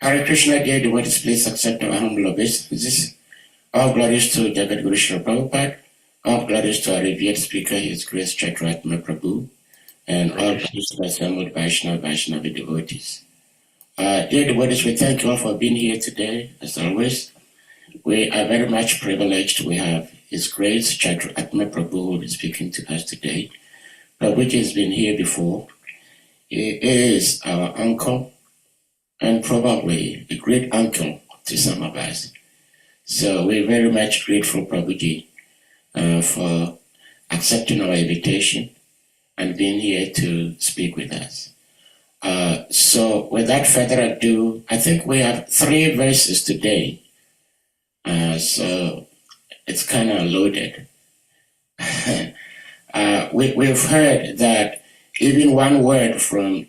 Hare Krishna, dear devotees, please accept our humble obeisances. All glories to Jagat Guru Srila Prabhupada. All glories to our revered speaker, His Grace CHATURATMA Prabhu, and all glories to the assembled Vaishnava devotees. Dear devotees, we thank you all for being here today. As always, we are very much privileged. We have His Grace CHATURATMA Prabhu who will be speaking to us today. Prabhuji has been here before. He is our uncle and probably a great uncle to some of us. So we're very much grateful, Prabhuji, for accepting our invitation and being here to speak with us. So without further ado, I think we have 3 verses today. So it's kind of loaded. We've heard that even one word from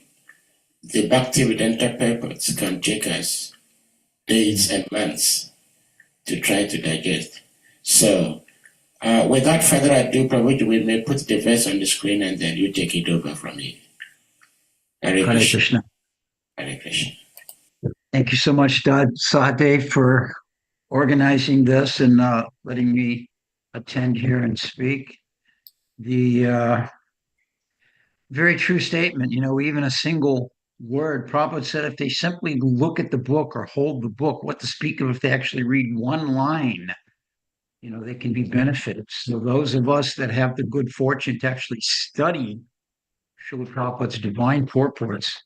the Bhaktivedanta purports can take us days and months to try to digest. So without further ado, Prabhuji, we may put the verse on the screen and then you take it over from here. Hare Krishna. Hare Krishna. Thank you so much, Dad Sade, for organizing this and letting me attend here and speak. The very true statement, even a single word. Prabhupada said if they simply look at the book or hold the book, what to speak of if they actually read one line, they can be benefited. So those of us that have the good fortune to actually study Srila Prabhupada's divine purports,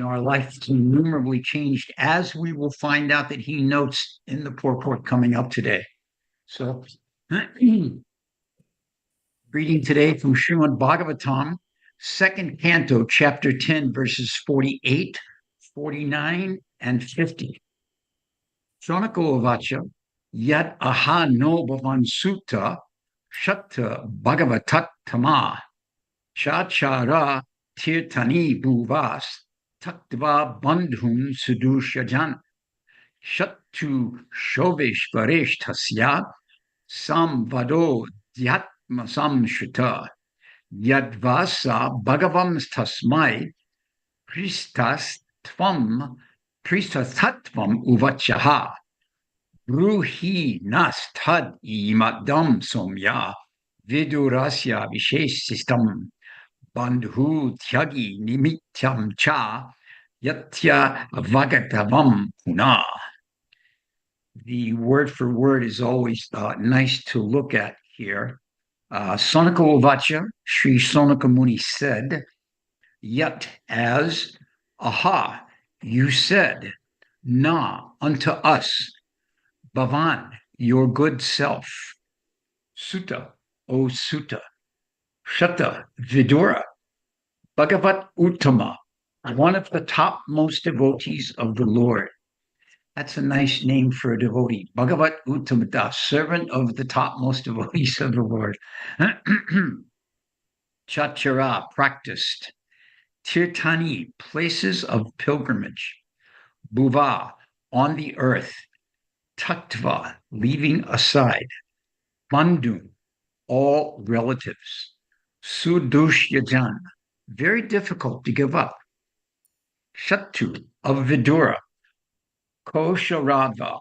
our life is innumerably changed, as we will find out that he notes in the purport coming up today. So, reading today from Srimad Bhagavatam, 2nd Canto, Chapter 10, verses 48, 49, and 50. Shonaka Uvacha, Yat aha no bhavan sutta, shatta bhagavatat tama, chachara tirtani bhuvas, taktva bandhun sudushajan, shattu shoveshvaresh tasya, samvado dhyatma samshuta, yadvasa bhagavam tasmai, pristasatvam uvachaha, bruhi nastad imadam somya, vidurasya vishesistam, bandhu tyagi nimityam cha, yatya vagatavam puna. The word for word is always nice to look at here. Sonaka Uvacha, Sri Sonaka Muni said, yet as, aha, you said, na, unto us, bhavan, your good self, sutta, O sutta, shata, vidura, bhagavat uttama, one of the topmost devotees of the Lord. That's a nice name for a devotee. Bhagavat Uttamata, servant of the topmost devotees of the Lord. Chachara, practiced. Tirtani, places of pilgrimage. Bhuva, on the earth. Taktva, leaving aside. Bandhu, all relatives. Sudusyajan, very difficult to give up. Shatu, of Vidura. Kosharava,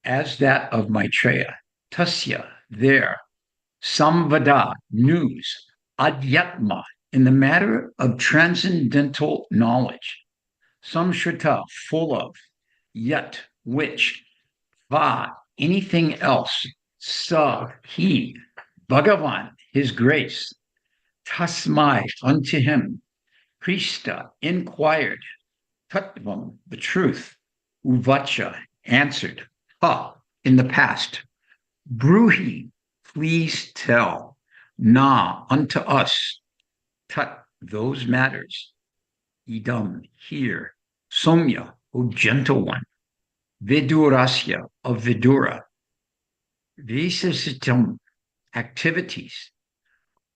as that of Maitreya, tasya, there, samvada, news, adhyatma, in the matter of transcendental knowledge, samshrita, full of, yet, which, va, anything else, sa, he, Bhagavan, his grace, tasmai, unto him, prista, inquired, Tattvam, the truth, Uvacha, answered, ha, in the past, Bruhi, please tell, na, unto us, tat, those matters, idam, here, somya, O gentle one, vidurasya, of Vidura, visasitam, activities,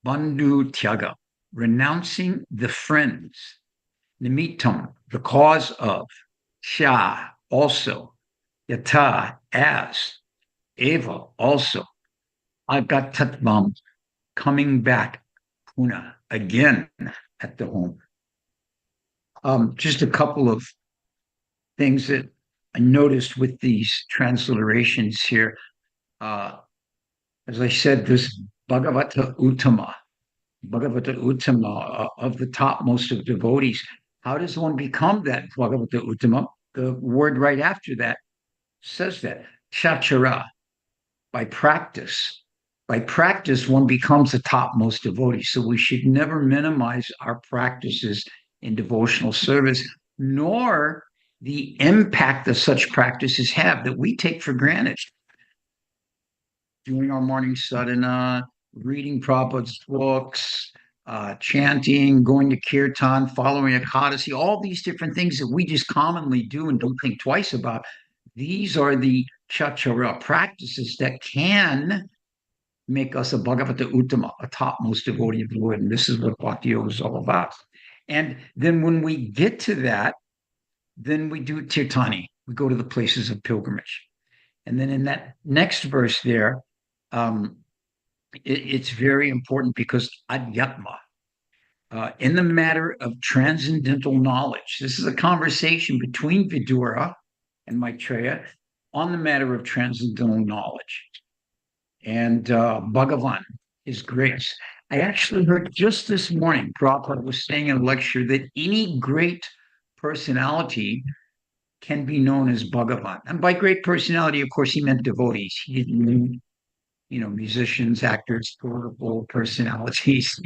bandhu tyaga, renouncing the friends, nimitam, the cause of, sha, also, yata, as, eva, also, agatatvam, coming back, puna, again at the home. Just a couple of things that I noticed with these transliterations here. Uh, as I said, this Bhagavata Uttama of the topmost of devotees. How does one become that Bhagavata Uttama? The word right after that says that Chachara, by practice. By practice, one becomes the topmost devotee. So we should never minimize our practices in devotional service, nor the impact that such practices have that we take for granted. Doing our morning sadhana, reading Prabhupada's books, chanting, going to kirtan, following Ekadasi, all these different things that we just commonly do and don't think twice about. These are the chachara practices that can make us a Bhagavata Uttama, a topmost devotee of the Lord. And this is what Bhakti Yoga is all about. And then when we get to that, then we do Tirtani. We go to the places of pilgrimage. And then in that next verse there, it's very important because Adhyatma, in the matter of transcendental knowledge, this is a conversation between Vidura and Maitreya on the matter of transcendental knowledge. And Bhagavan, his grace. I actually heard just this morning, Prabhupada was saying in a lecture that any great personality can be known as Bhagavan. And by great personality, of course, he meant devotees. He didn't mean, musicians, actors, political personalities.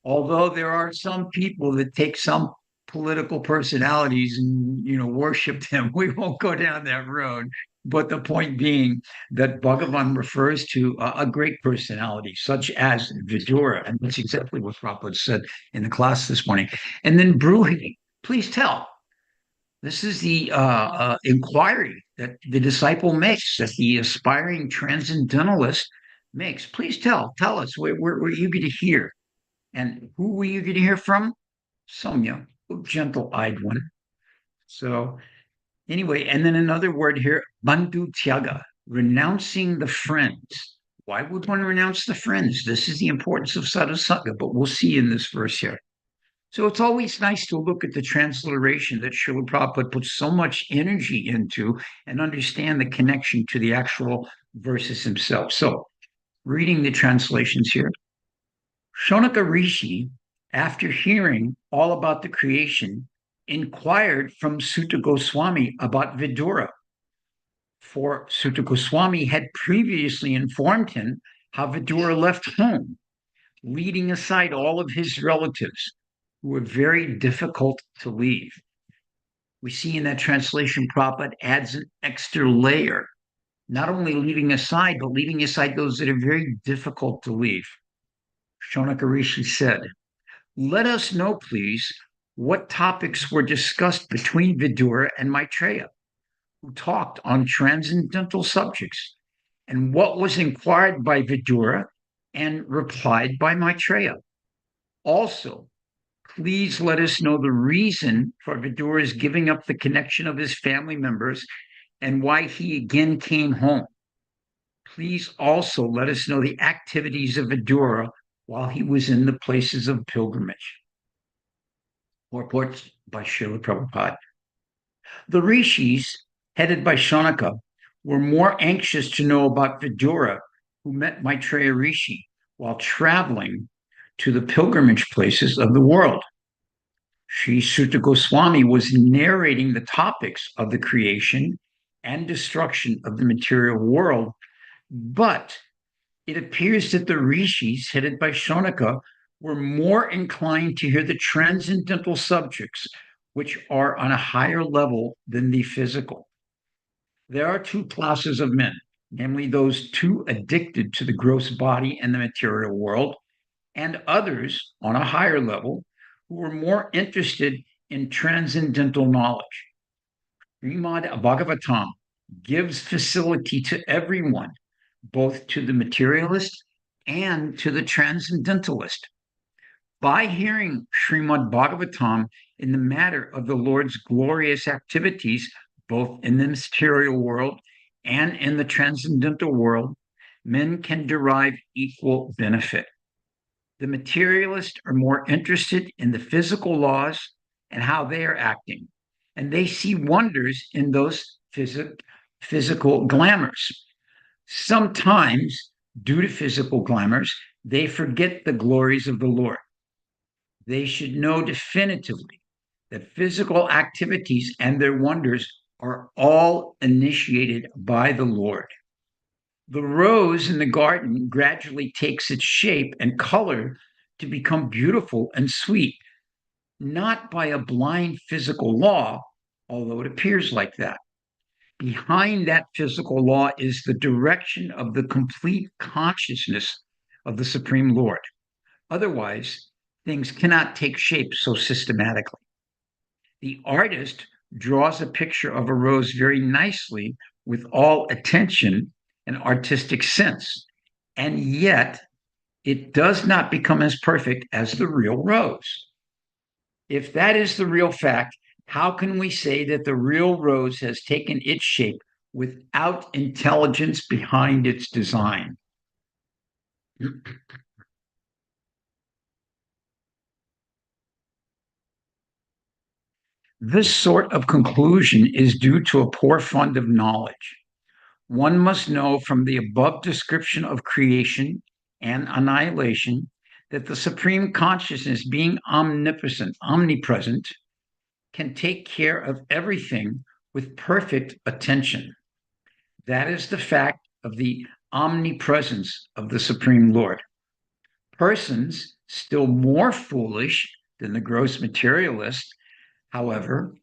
Although there are some people that take some political personalities and worship them, we won't go down that road. But the point being that Bhagavan refers to a great personality, such as Vidura, and that's exactly what Prabhupada said in the class this morning. And then Bruhi, please tell. This is the inquiry that the disciple makes, that the aspiring transcendentalist makes. Please tell us. We're eager to hear. And who were you going to hear from? Somya, gentle-eyed one. So anyway, and then another word here, bandhu tyaga, renouncing the friends. Why would one renounce the friends? This is the importance of sadhusanga, but we'll see in this verse here. So it's always nice to look at the transliteration that Srila Prabhupada puts so much energy into and understand the connection to the actual verses himself. So reading the translations here. Shonaka Rishi, after hearing all about the creation, inquired from Sutta Goswami about Vidura. For Sutta Goswami had previously informed him how Vidura left home, leading aside all of his relatives who were very difficult to leave. We see in that translation, Prabhupada adds an extra layer, not only leaving aside, but leaving aside those that are very difficult to leave. Shonaka Rishi said, "Let us know, please, what topics were discussed between Vidura and Maitreya, who talked on transcendental subjects, and what was inquired by Vidura and replied by Maitreya. Also, please let us know the reason for Vidura's giving up the connection of his family members and why he again came home. Please also let us know the activities of Vidura while he was in the places of pilgrimage." Reports by Srila Prabhupada. The rishis, headed by Shonaka, were more anxious to know about Vidura, who met Maitreya Rishi while traveling to the pilgrimage places of the world. Sri Sutta Goswami was narrating the topics of the creation and destruction of the material world, but it appears that the rishis, headed by Shonaka, were more inclined to hear the transcendental subjects, which are on a higher level than the physical. There are two classes of men, namely those too addicted to the gross body and the material world, and others on a higher level who were more interested in transcendental knowledge. Srimad Bhagavatam gives facility to everyone, both to the materialist and to the transcendentalist. By hearing Srimad Bhagavatam in the matter of the Lord's glorious activities, both in the material world and in the transcendental world, men can derive equal benefit. The materialists are more interested in the physical laws, and how they are acting. And they see wonders in those physical glamours. Sometimes, due to physical glamours, they forget the glories of the Lord. They should know definitively that physical activities and their wonders are all initiated by the Lord. The rose in the garden gradually takes its shape and color to become beautiful and sweet, not by a blind physical law, although it appears like that. Behind that physical law is the direction of the complete consciousness of the Supreme Lord. Otherwise, things cannot take shape so systematically. The artist draws a picture of a rose very nicely with all attention and artistic sense, and yet it does not become as perfect as the real rose. If that is the real fact, how can we say that the real rose has taken its shape without intelligence behind its design? This sort of conclusion is due to a poor fund of knowledge. One must know from the above description of creation and annihilation that the Supreme Consciousness, being omnipotent, omnipresent, can take care of everything with perfect attention. That is the fact of the omnipresence of the Supreme Lord. Persons still more foolish than the gross materialist, however,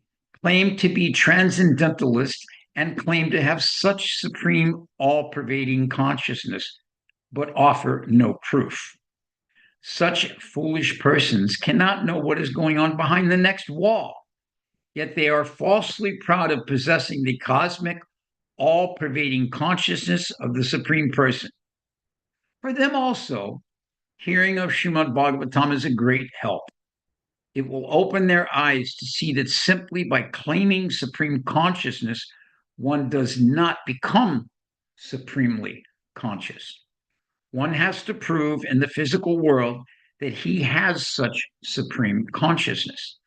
claim to be transcendentalists and claim to have such supreme, all pervading consciousness, but offer no proof. Such foolish persons cannot know what is going on behind the next wall, yet they are falsely proud of possessing the cosmic, all pervading consciousness of the Supreme Person. For them also, hearing of Srimad Bhagavatam is a great help. It will open their eyes to see that simply by claiming supreme consciousness, one does not become supremely conscious. One has to prove in the physical world that he has such supreme consciousness.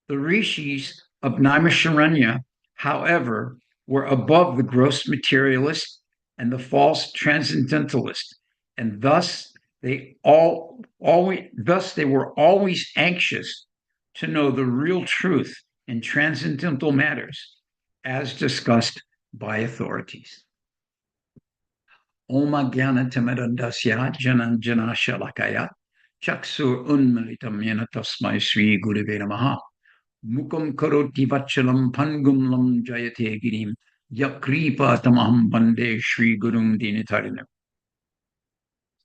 The rishis of Naimisharanya, however, were above the gross materialist and the false transcendentalist, and thus they were always anxious to know the real truth in transcendental matters, as discussed by authorities. Om Jnana-timirandasya Jananjana Shalakaya Chaksur Unmilitam Yena Tasmai Sri Gurave Namaha Mukam Karoti Vachalam Pangum Lam Jayate Girim Yakripa Tamaham Bande Sri Gurum Dinitarinam.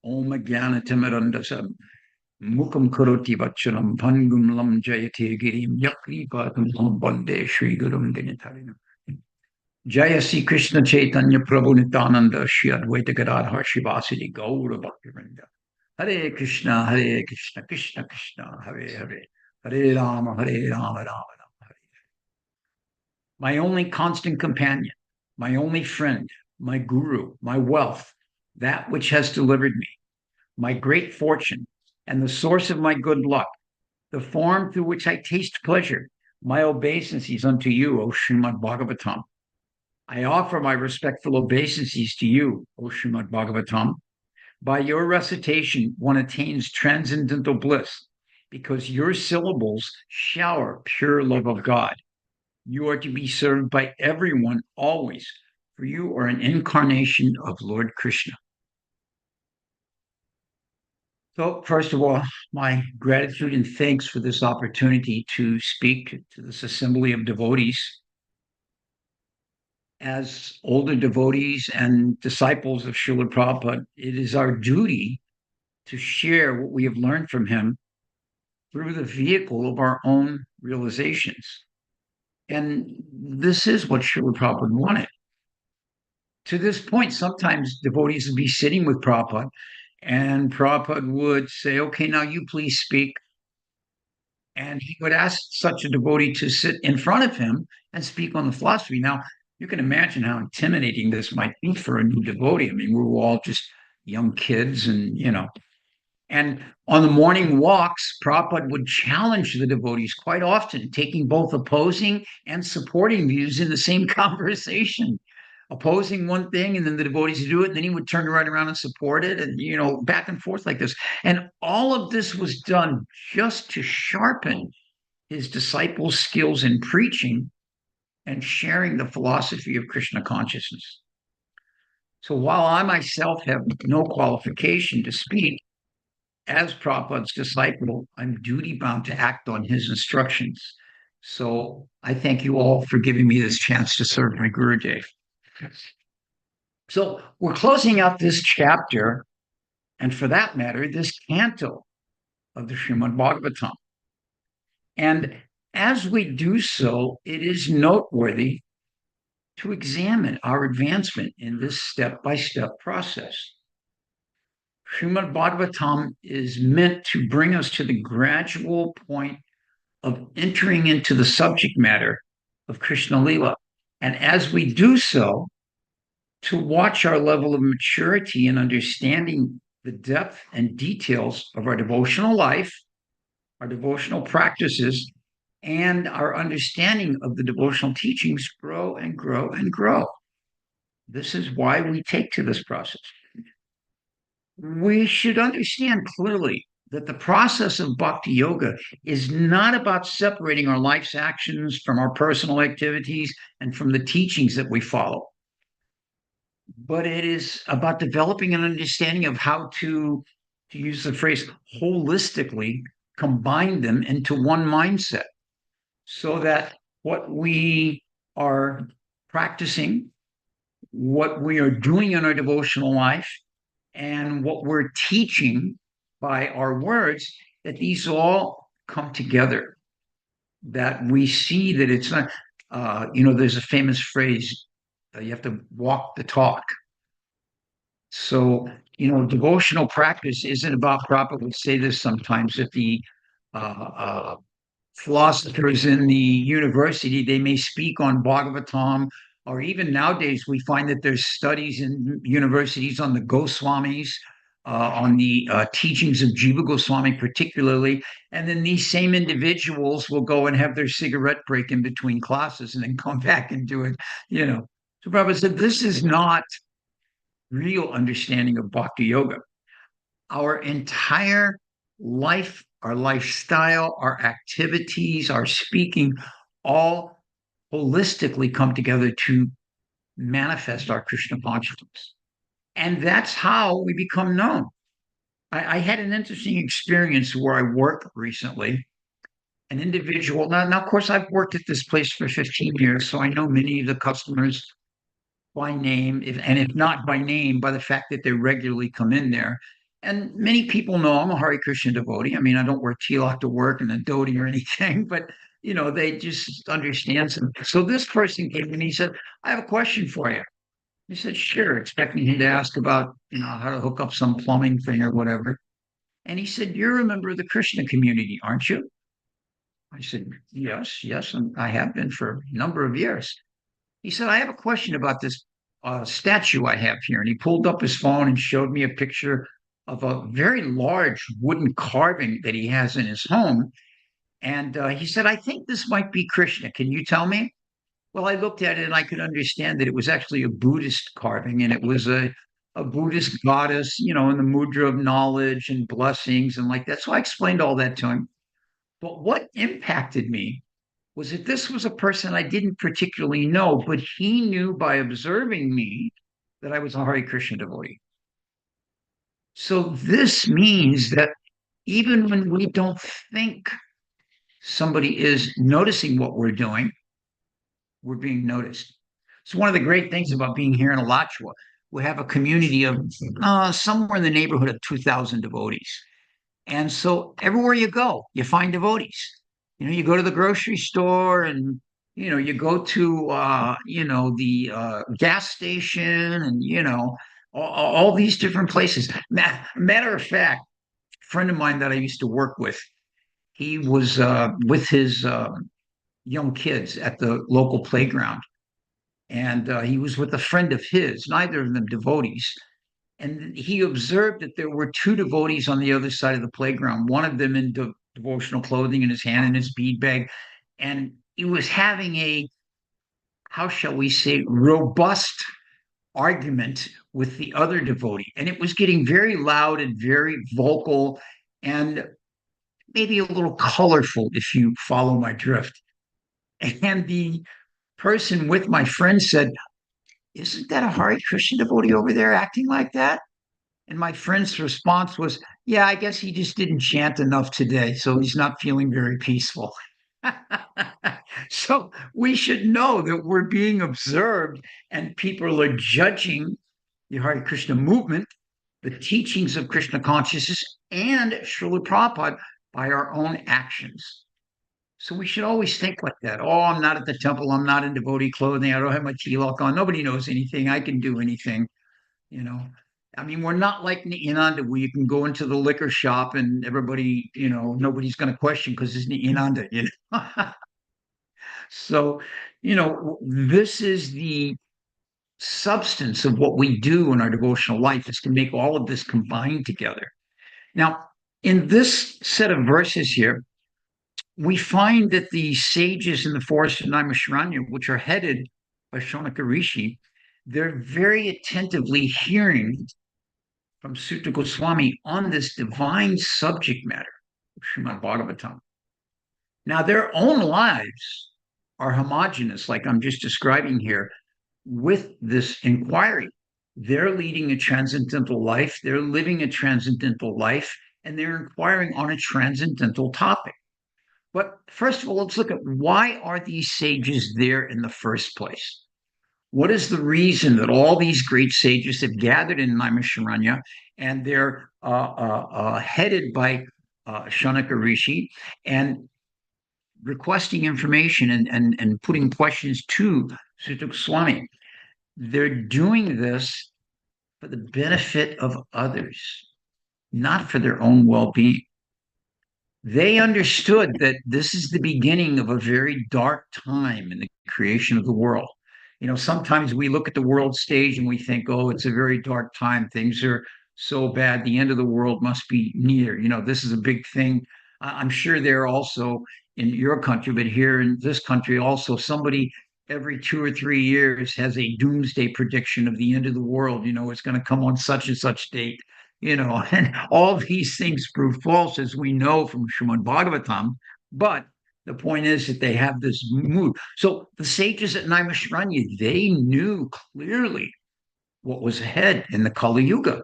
Om Jnana-timirandasya Mukam Karoti Vachalam Pangum Lam Jayate Girim Yakripa Tamaham Bande Sri Gurum Dinitarinam. Jaya Sri Krishna Chaitanya Prabhu Nityananda Shri Advaita Gadadhar Shivasili Gaura Bhaktivinoda. Hare Krishna, Krishna Krishna, Hare Hare, Hare Rama, Rama Rama, Hare. My only constant companion, my only friend, my guru, my wealth, that which has delivered me, my great fortune, and the source of my good luck, the form through which I taste pleasure, my obeisances unto you, O Srimad Bhagavatam. I offer my respectful obeisances to you, O Srimad Bhagavatam. By your recitation, one attains transcendental bliss, because your syllables shower pure love of God. You are to be served by everyone always, for you are an incarnation of Lord Krishna. So, first of all, my gratitude and thanks for this opportunity to speak to this assembly of devotees. As older devotees and disciples of Srila Prabhupada, it is our duty to share what we have learned from him through the vehicle of our own realizations. And this is what Srila Prabhupada wanted. To this point, sometimes devotees would be sitting with Prabhupada, and Prabhupada would say, okay, now you please speak. And he would ask such a devotee to sit in front of him and speak on the philosophy. Now, you can imagine how intimidating this might be for a new devotee. I mean, we're all just young kids and, And on the morning walks, Prabhupada would challenge the devotees quite often, taking both opposing and supporting views in the same conversation. Opposing one thing, and then the devotees would do it, and then he would turn right around and support it, and back and forth like this. And all of this was done just to sharpen his disciples' skills in preaching and sharing the philosophy of Krishna consciousness. So while I myself have no qualification to speak, as Prabhupada's disciple, I'm duty bound to act on his instructions. So I thank you all for giving me this chance to serve my Gurudev. So we're closing out this chapter, and for that matter, this canto of the Srimad Bhagavatam. And as we do so, it is noteworthy to examine our advancement in this step-by-step process. Srimad Bhagavatam is meant to bring us to the gradual point of entering into the subject matter of Krishna Lila. And as we do so, to watch our level of maturity in understanding the depth and details of our devotional life, our devotional practices, and our understanding of the devotional teachings grow and grow and grow. This is why we take to this process. We should understand clearly that the process of bhakti yoga is not about separating our life's actions from our personal activities and from the teachings that we follow, but it is about developing an understanding of how to use the phrase, holistically combine them into one mindset so that what we are practicing, what we are doing in our devotional life, and what we're teaching by our words, that these all come together, that we see that it's not, there's a famous phrase, you have to walk the talk. So, devotional practice isn't about, Prabhupada would say this sometimes, that the philosophers in the university, they may speak on Bhagavatam, or even nowadays we find that there's studies in universities on the Goswamis, on the teachings of Jiva Goswami particularly, and then these same individuals will go and have their cigarette break in between classes and then come back and do it, So Prabhupada said, this is not real understanding of Bhakti Yoga. Our entire life, our lifestyle, our activities, our speaking, all holistically come together to manifest our Krishna consciousness. And that's how we become known. I had an interesting experience where I worked recently. An individual, now, of course, I've worked at this place for 15 years, so I know many of the customers by name, if not by name, by the fact that they regularly come in there. And many people know I'm a Hare Krishna devotee. I mean, I don't wear tilak to work and a dhoti or anything, but they just understand some. So this person came and he said, I have a question for you. He said, sure, expecting him to ask about, how to hook up some plumbing thing or whatever. And he said, you're a member of the Krishna community, aren't you? I said, yes, and I have been for a number of years. He said, I have a question about this statue I have here. And he pulled up his phone and showed me a picture of a very large wooden carving that he has in his home. And he said, I think this might be Krishna. Can you tell me? Well, I looked at it and I could understand that it was actually a Buddhist carving, and it was a Buddhist goddess, in the mudra of knowledge and blessings and like that. So I explained all that to him. But what impacted me was that this was a person I didn't particularly know, but he knew by observing me that I was a Hare Krishna devotee. So this means that even when we don't think somebody is noticing what we're doing, we're being noticed. So one of the great things about being here in Alachua, we have a community of somewhere in the neighborhood of 2,000 devotees. And so everywhere you go, you find devotees. You go to the grocery store and, you go to, the gas station and, all these different places. Matter of fact, a friend of mine that I used to work with, he was with his young kids at the local playground. And he was with a friend of his, neither of them devotees. And he observed that there were two devotees on the other side of the playground, one of them in devotional clothing in his hand and his bead bag. And he was having a, how shall we say, robust argument with the other devotee. And it was getting very loud and very vocal and maybe a little colorful, if you follow my drift. And the person with my friend said, "Isn't that a Hare Krishna devotee over there acting like that?" And my friend's response was, "Yeah, I guess he just didn't chant enough today, so he's not feeling very peaceful." So we should know that we're being observed and people are judging the Hare Krishna movement, the teachings of Krishna consciousness, and Srila Prabhupada by our own actions. So we should always think like that. Oh, I'm not at the temple. I'm not in devotee clothing. I don't have my tilak on. Nobody knows anything. I can do anything. You know, I mean, we're not like Ni'yananda where you can go into the liquor shop and everybody, nobody's going to question because it's Ni'yananda. So, this is the substance of what we do in our devotional life is to make all of this combine together. Now, in this set of verses here, we find that the sages in the forest of Naimisharanya, which are headed by Shonaka Rishi, they're very attentively hearing from Sutta Goswami on this divine subject matter of Srimad Bhagavatam. Now, their own lives are homogenous, like I'm just describing here, with this inquiry. They're leading a transcendental life, they're living a transcendental life, and they're inquiring on a transcendental topic. But first of all, let's look at why are these sages there in the first place? What is the reason that all these great sages have gathered in Naimisharanya and they're headed by Shonaka Rishi and requesting information and putting questions to Sutta Goswami? They're doing this for the benefit of others, not for their own well-being. They understood that this is the beginning of a very dark time in the creation of the world. Sometimes we look at the world stage and we think, oh, it's a very dark time. Things are so bad. The end of the world must be near. This is a big thing. I'm sure there also in your country, but here in this country also, somebody every 2 or 3 years has a doomsday prediction of the end of the world. It's going to come on such and such date. And all these things prove false, as we know from Srimad Bhagavatam. But the point is that they have this mood. So the sages at Naimisharanya, they knew clearly what was ahead in the Kali Yuga.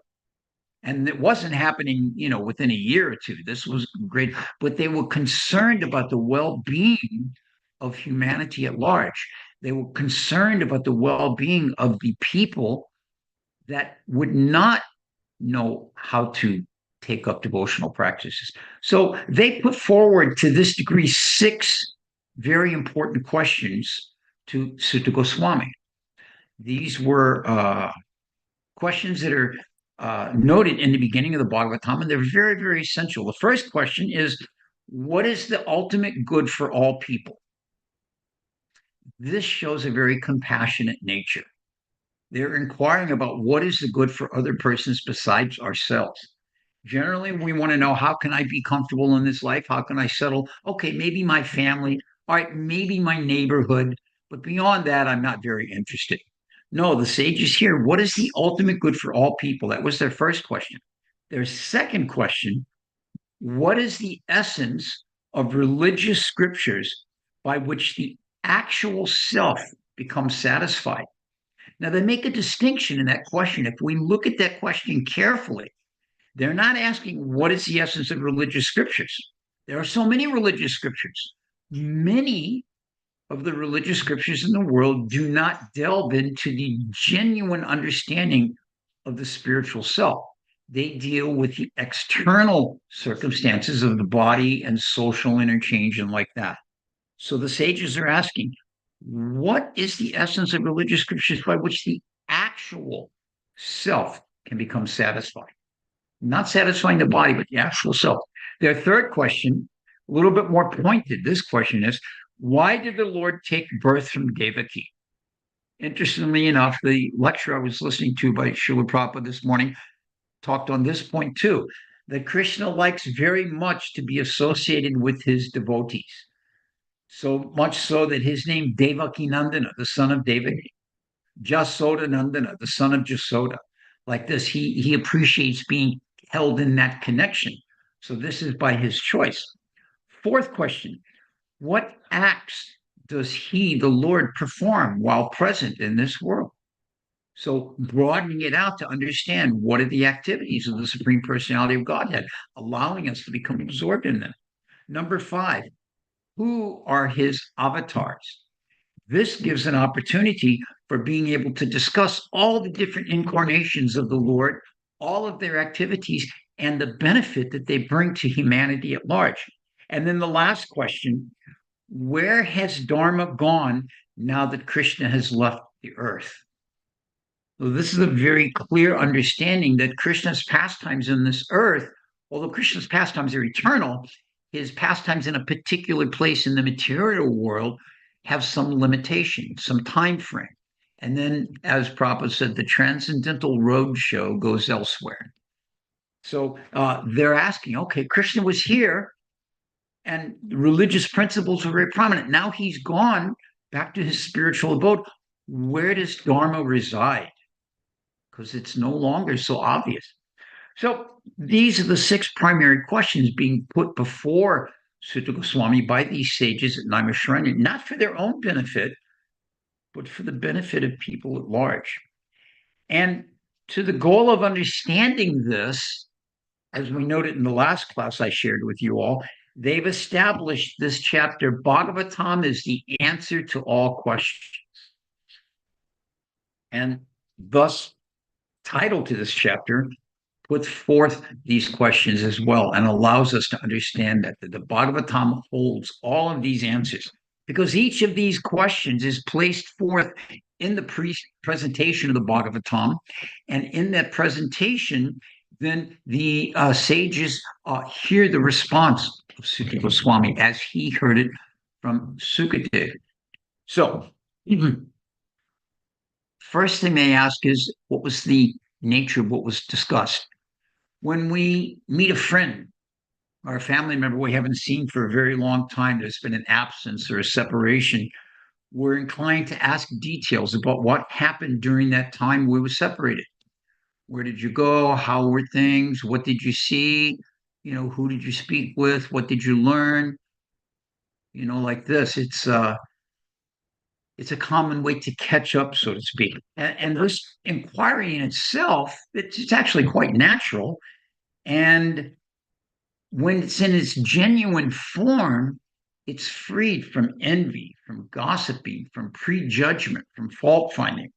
And it wasn't happening, within a year or two. This was great. But they were concerned about the well-being of humanity at large. They were concerned about the well-being of the people that would not know how to take up devotional practices. So they put forward to this degree 6 very important questions to Sutta Goswami. These were questions that are noted in the beginning of the Bhagavatam, and they're very, very essential. The first question is, what is the ultimate good for all people? This shows a very compassionate nature. They're inquiring about what is the good for other persons besides ourselves. Generally, we want to know, how can I be comfortable in this life? How can I settle? Okay, maybe my family. All right, maybe my neighborhood. But beyond that, I'm not very interested. No, the sages here, what is the ultimate good for all people? That was their first question. Their second question, what is the essence of religious scriptures by which the actual self becomes satisfied? Now, they make a distinction in that question. If we look at that question carefully, they're not asking what is the essence of religious scriptures. There are so many religious scriptures. Many of the religious scriptures in the world do not delve into the genuine understanding of the spiritual self. They deal with the external circumstances of the body and social interchange and like that. So the sages are asking, what is the essence of religious scriptures by which the actual self can become satisfied? Not satisfying the body, but the actual self. Their third question, a little bit more pointed, this question is, why did the Lord take birth from Devaki? Interestingly enough, the lecture I was listening to by Srila Prabhupada this morning talked on this point too, that Krishna likes very much to be associated with his devotees. So much so that his name Devaki Nandana, the son of Devaki, Jasoda Nandana, the son of Jasoda. Like this, he appreciates being held in that connection. So this is by his choice. Fourth question: what acts does he, the Lord, perform while present in this world? So broadening it out to understand what are the activities of the Supreme Personality of Godhead, allowing us to become absorbed in them. Number five, who are his avatars? This gives an opportunity for being able to discuss all the different incarnations of the Lord, all of their activities, and the benefit that they bring to humanity at large. And then the last question: where has Dharma gone now that Krishna has left the earth? So this is a very clear understanding that Krishna's pastimes in this earth, although Krishna's pastimes are eternal, his pastimes in a particular place in the material world have some limitation, some time frame. And then, as Prabhupada said, the transcendental roadshow goes elsewhere. So they're asking, okay, Krishna was here and religious principles were very prominent. Now he's gone back to his spiritual abode. Where does Dharma reside? Because it's no longer so obvious. So these are the six primary questions being put before Sutta Goswami by these sages at Naimisharanya, not for their own benefit, but for the benefit of people at large. And to the goal of understanding this, as we noted in the last class I shared with you all, they've established this chapter, Bhagavatam is the answer to all questions. And thus, title to this chapter puts forth these questions as well and allows us to understand that the Bhagavatam holds all of these answers, because each of these questions is placed forth in the presentation of the Bhagavatam. And in that presentation, then the sages hear the response of Sutta Goswami as he heard it from Sukadeva. So, first thing they ask is, what was the nature of what was discussed? When we meet a friend or a family member we haven't seen for a very long time, there's been an absence or a separation, we're inclined to ask details about what happened during that time we were separated. Where did you go? How were things? What did you see? Who did you speak with? What did you learn? Like this. It's a common way to catch up, so to speak. And this inquiry in itself, it's actually quite natural. And when it's in its genuine form, it's freed from envy, from gossiping, from prejudgment, from fault finding.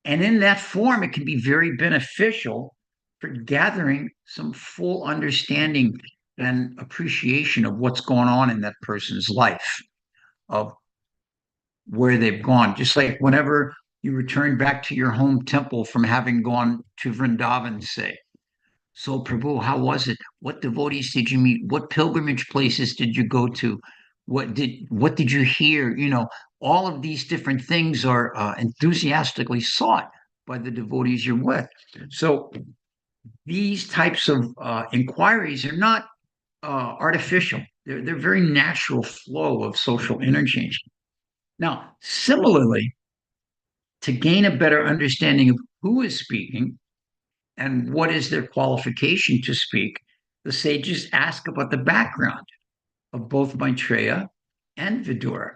And in that form, it can be very beneficial for gathering some full understanding and appreciation of what's going on in that person's life, of where they've gone. Just like whenever you return back to your home temple from having gone to Vrindavan, say, so, Prabhu, how was it? What devotees did you meet? What pilgrimage places did you go to? What did you hear? All of these different things are enthusiastically sought by the devotees you're with. So these types of inquiries are not artificial. They're very natural flow of social interchange. Now, similarly, to gain a better understanding of who is speaking and what is their qualification to speak, the sages ask about the background of both Maitreya and Vidura.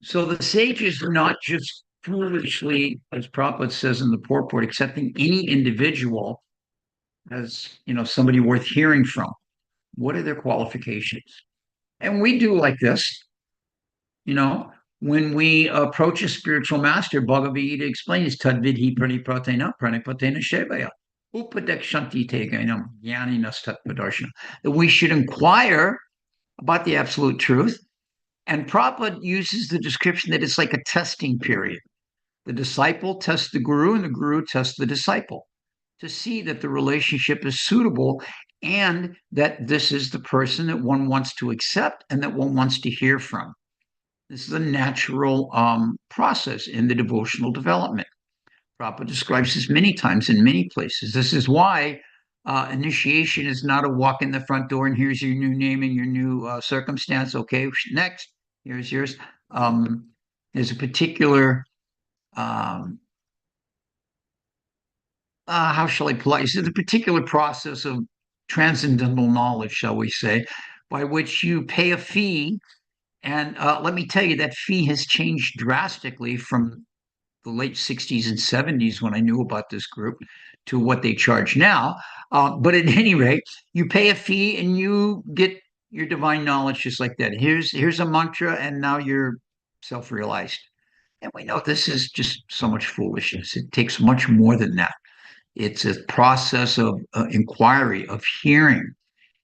So the sages are not just foolishly, as Prabhupada says in the purport, accepting any individual as somebody worth hearing from. What are their qualifications? And we do like this. When we approach a spiritual master, Bhagavad Gita explains Tadvidhi pranipratena pranipatena shevaya upadekshanti tegainam jnaninas tatpadarshana, that we should inquire about the absolute truth. And Prabhupada uses the description that it's like a testing period. The disciple tests the guru and the guru tests the disciple to see that the relationship is suitable and that this is the person that one wants to accept and that one wants to hear from. This is a natural process in the devotional development. Prabhupada describes this many times in many places. This is why initiation is not a walk in the front door and here's your new name and your new circumstance. Okay, next, here's yours. There's a particular, how shall I polite? There's a particular process of transcendental knowledge, shall we say, by which you pay a fee. And let me tell you, that fee has changed drastically from the late 60s and 70s when I knew about this group to what they charge now. But at any rate, you pay a fee and you get your divine knowledge just like that. Here's a mantra, and now you're self-realized. And we know this is just so much foolishness. It takes much more than that. It's a process of inquiry, of hearing,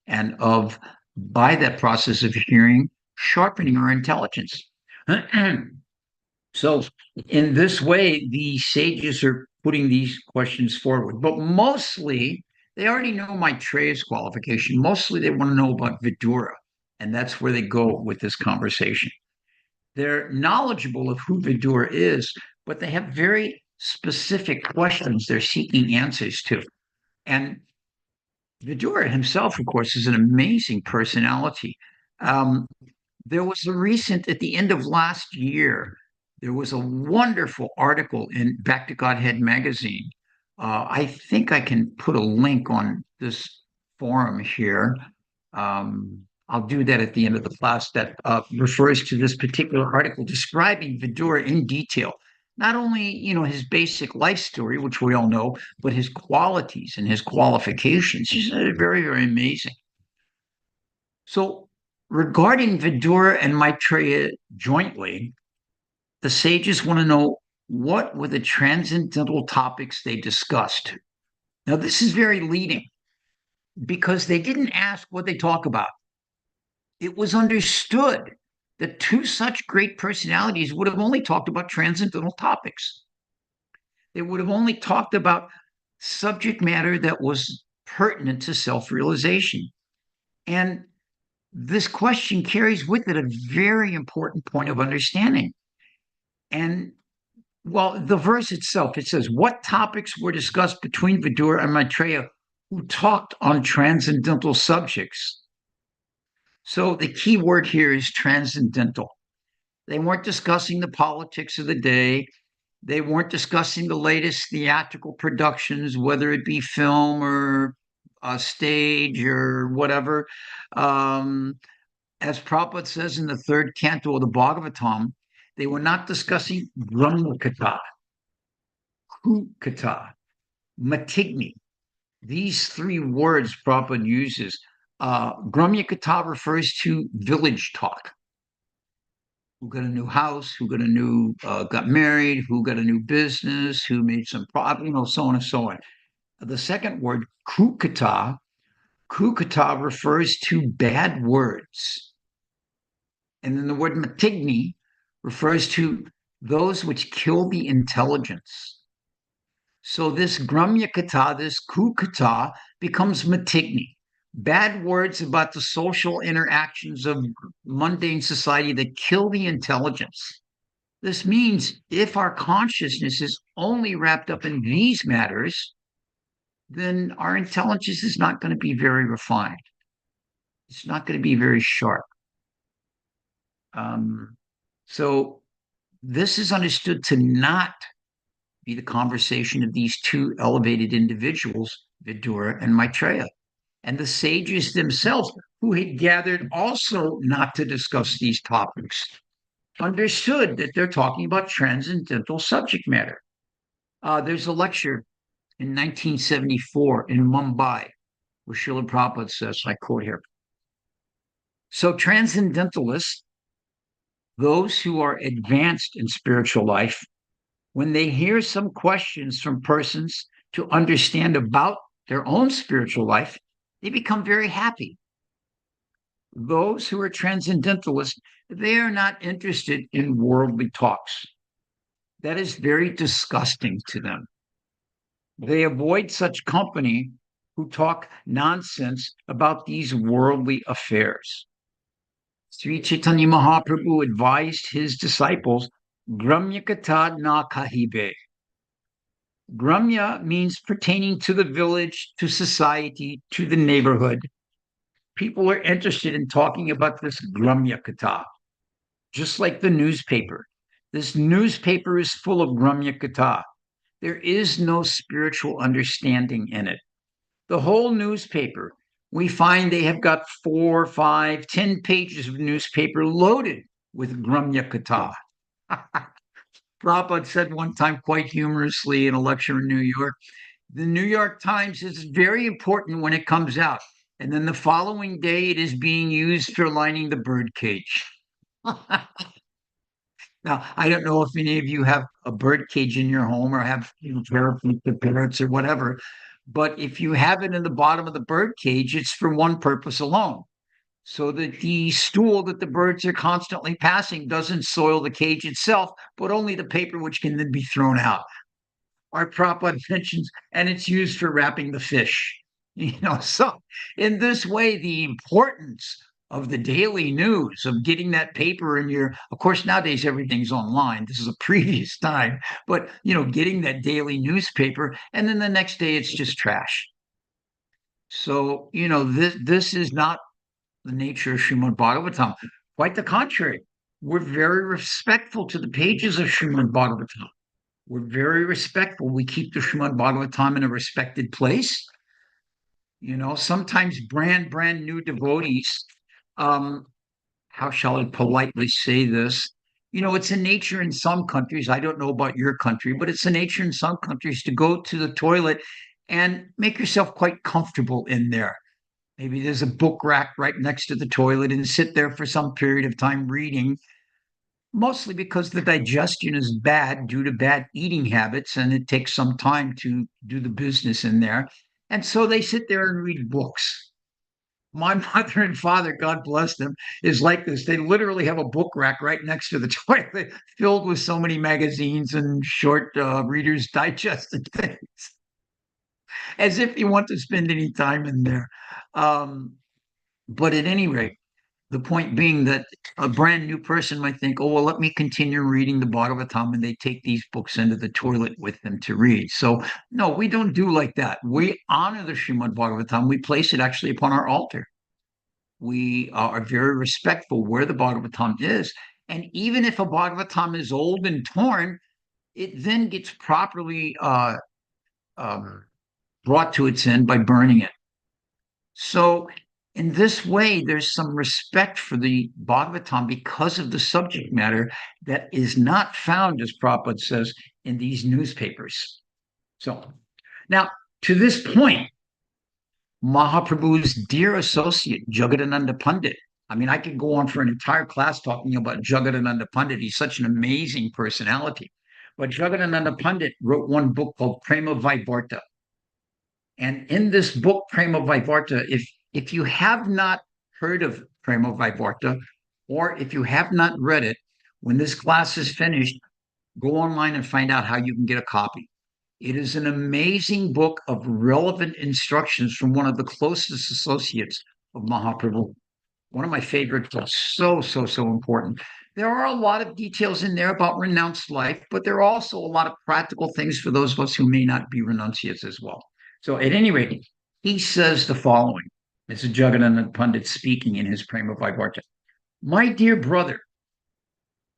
and of, by that process of hearing, sharpening our intelligence. So, in this way, the sages are putting these questions forward. But mostly, they already know Maitreya's qualification. Mostly, they want to know about Vidura. And that's where they go with this conversation. They're knowledgeable of who Vidura is, but they have very specific questions they're seeking answers to. And Vidura himself, of course, is an amazing personality. Um, there was a recent, at the end of last year, there was a wonderful article in Back to Godhead magazine. I think I can put a link on this forum here. I'll do that at the end of the class that refers to this particular article describing Vidura in detail. Not only, his basic life story, which we all know, but his qualities and his qualifications. He's very, very amazing. So, regarding Vidura and Maitreya jointly, the sages want to know what were the transcendental topics they discussed. Now, this is very leading because they didn't ask what they talk about. It was understood that two such great personalities would have only talked about transcendental topics. They would have only talked about subject matter that was pertinent to self realization. And this question carries with it a very important point of understanding. And well, the verse itself, it says, what topics were discussed between Vidura and Maitreya, who talked on transcendental subjects? So the key word here is transcendental. They weren't discussing the politics of the day. They weren't discussing the latest theatrical productions, whether it be film or stage or whatever. As Prabhupada says in the third canto of the Bhagavatam, they were not discussing Brahmakata, Kukata, Matigni. These three words Prabhupada uses. Brahmakata refers to village talk. Who got a new house, who got married, who got a new business, who made some profit, so on and so on. The second word, Kukata refers to bad words. And then the word matigni refers to those which kill the intelligence. So this gramya-kata, this kukata, becomes matigni. Bad words about the social interactions of mundane society that kill the intelligence. This means if our consciousness is only wrapped up in these matters, then our intelligence is not going to be very refined. It's not going to be very sharp. So this is understood to not be the conversation of these two elevated individuals, Vidura and Maitreya. And the sages themselves, who had gathered also not to discuss these topics, understood that they're talking about transcendental subject matter. There's a lecture in 1974 in Mumbai where Srila Prabhupada says, I quote here, so transcendentalists, those who are advanced in spiritual life, when they hear some questions from persons to understand about their own spiritual life, they become very happy. Those who are transcendentalists, they are not interested in worldly talks. That is very disgusting to them. They avoid such company who talk nonsense about these worldly affairs. Sri Chaitanya Mahaprabhu advised his disciples, Gramya Katha na kahibe. Gramya means pertaining to the village, to society, to the neighborhood. People are interested in talking about this Gramya Katha, just like the newspaper. This newspaper is full of Gramya Katha. There is no spiritual understanding in it. The whole newspaper, we find they have got 4, 5, 10 pages of newspaper loaded with Gramya Katha. Prabhupada said one time quite humorously in a lecture in New York, the New York Times is very important when it comes out. And then the following day, it is being used for lining the birdcage. Now, I don't know if any of you have a bird cage in your home or have parrots or whatever, but if you have it in the bottom of the bird cage, it's for one purpose alone, so that the stool that the birds are constantly passing doesn't soil the cage itself, but only the paper, which can then be thrown out. Our Prabhupada mentions, and it's used for wrapping the fish. So in this way, the importance of the daily news, of getting that paper in your, of course, nowadays everything's online. This is a previous time, but getting that daily newspaper, and then the next day it's just trash. So, this is not the nature of Srimad Bhagavatam. Quite the contrary. We're very respectful to the pages of Srimad Bhagavatam. We're very respectful. We keep the Srimad Bhagavatam in a respected place. Sometimes brand new devotees, how shall I politely say this? It's a nature in some countries. I don't know about your country, but it's a nature in some countries to go to the toilet and make yourself quite comfortable in there. Maybe there's a book rack right next to the toilet and sit there for some period of time reading, mostly because the digestion is bad due to bad eating habits, and it takes some time to do the business in there. And so they sit there and read books. My mother and father, God bless them, is like this. They literally have a book rack right next to the toilet filled with so many magazines and short Reader's Digest and things, as if you want to spend any time in there. But at any rate, the point being that a brand new person might think, oh, well, let me continue reading the Bhagavatam, and they take these books into the toilet with them to read. So, no, we don't do like that. We honor the Srimad Bhagavatam. We place it actually upon our altar. We are very respectful where the Bhagavatam is. And even if a Bhagavatam is old and torn, it then gets properly brought to its end by burning it. So in this way, there's some respect for the Bhagavatam because of the subject matter that is not found, as Prabhupada says, in these newspapers. So now, to this point, Mahaprabhu's dear associate, Jagadananda Pandit. I mean, I could go on for an entire class talking about Jagadananda Pandit. He's such an amazing personality. But Jagadananda Pandit wrote one book called Prema Vaivarta. And in this book, Prema Vaivarta, if you have not heard of Prema Vaivarta, or if you have not read it, when this class is finished, go online and find out how you can get a copy. It is an amazing book of relevant instructions from one of the closest associates of Mahaprabhu. One of my favorite books. So important. There are a lot of details in there about renounced life, but there are also a lot of practical things for those of us who may not be renunciates as well. So at any rate, he says the following. This is Jagadananda Pandit speaking in his Prema Vaivarta. My dear brother,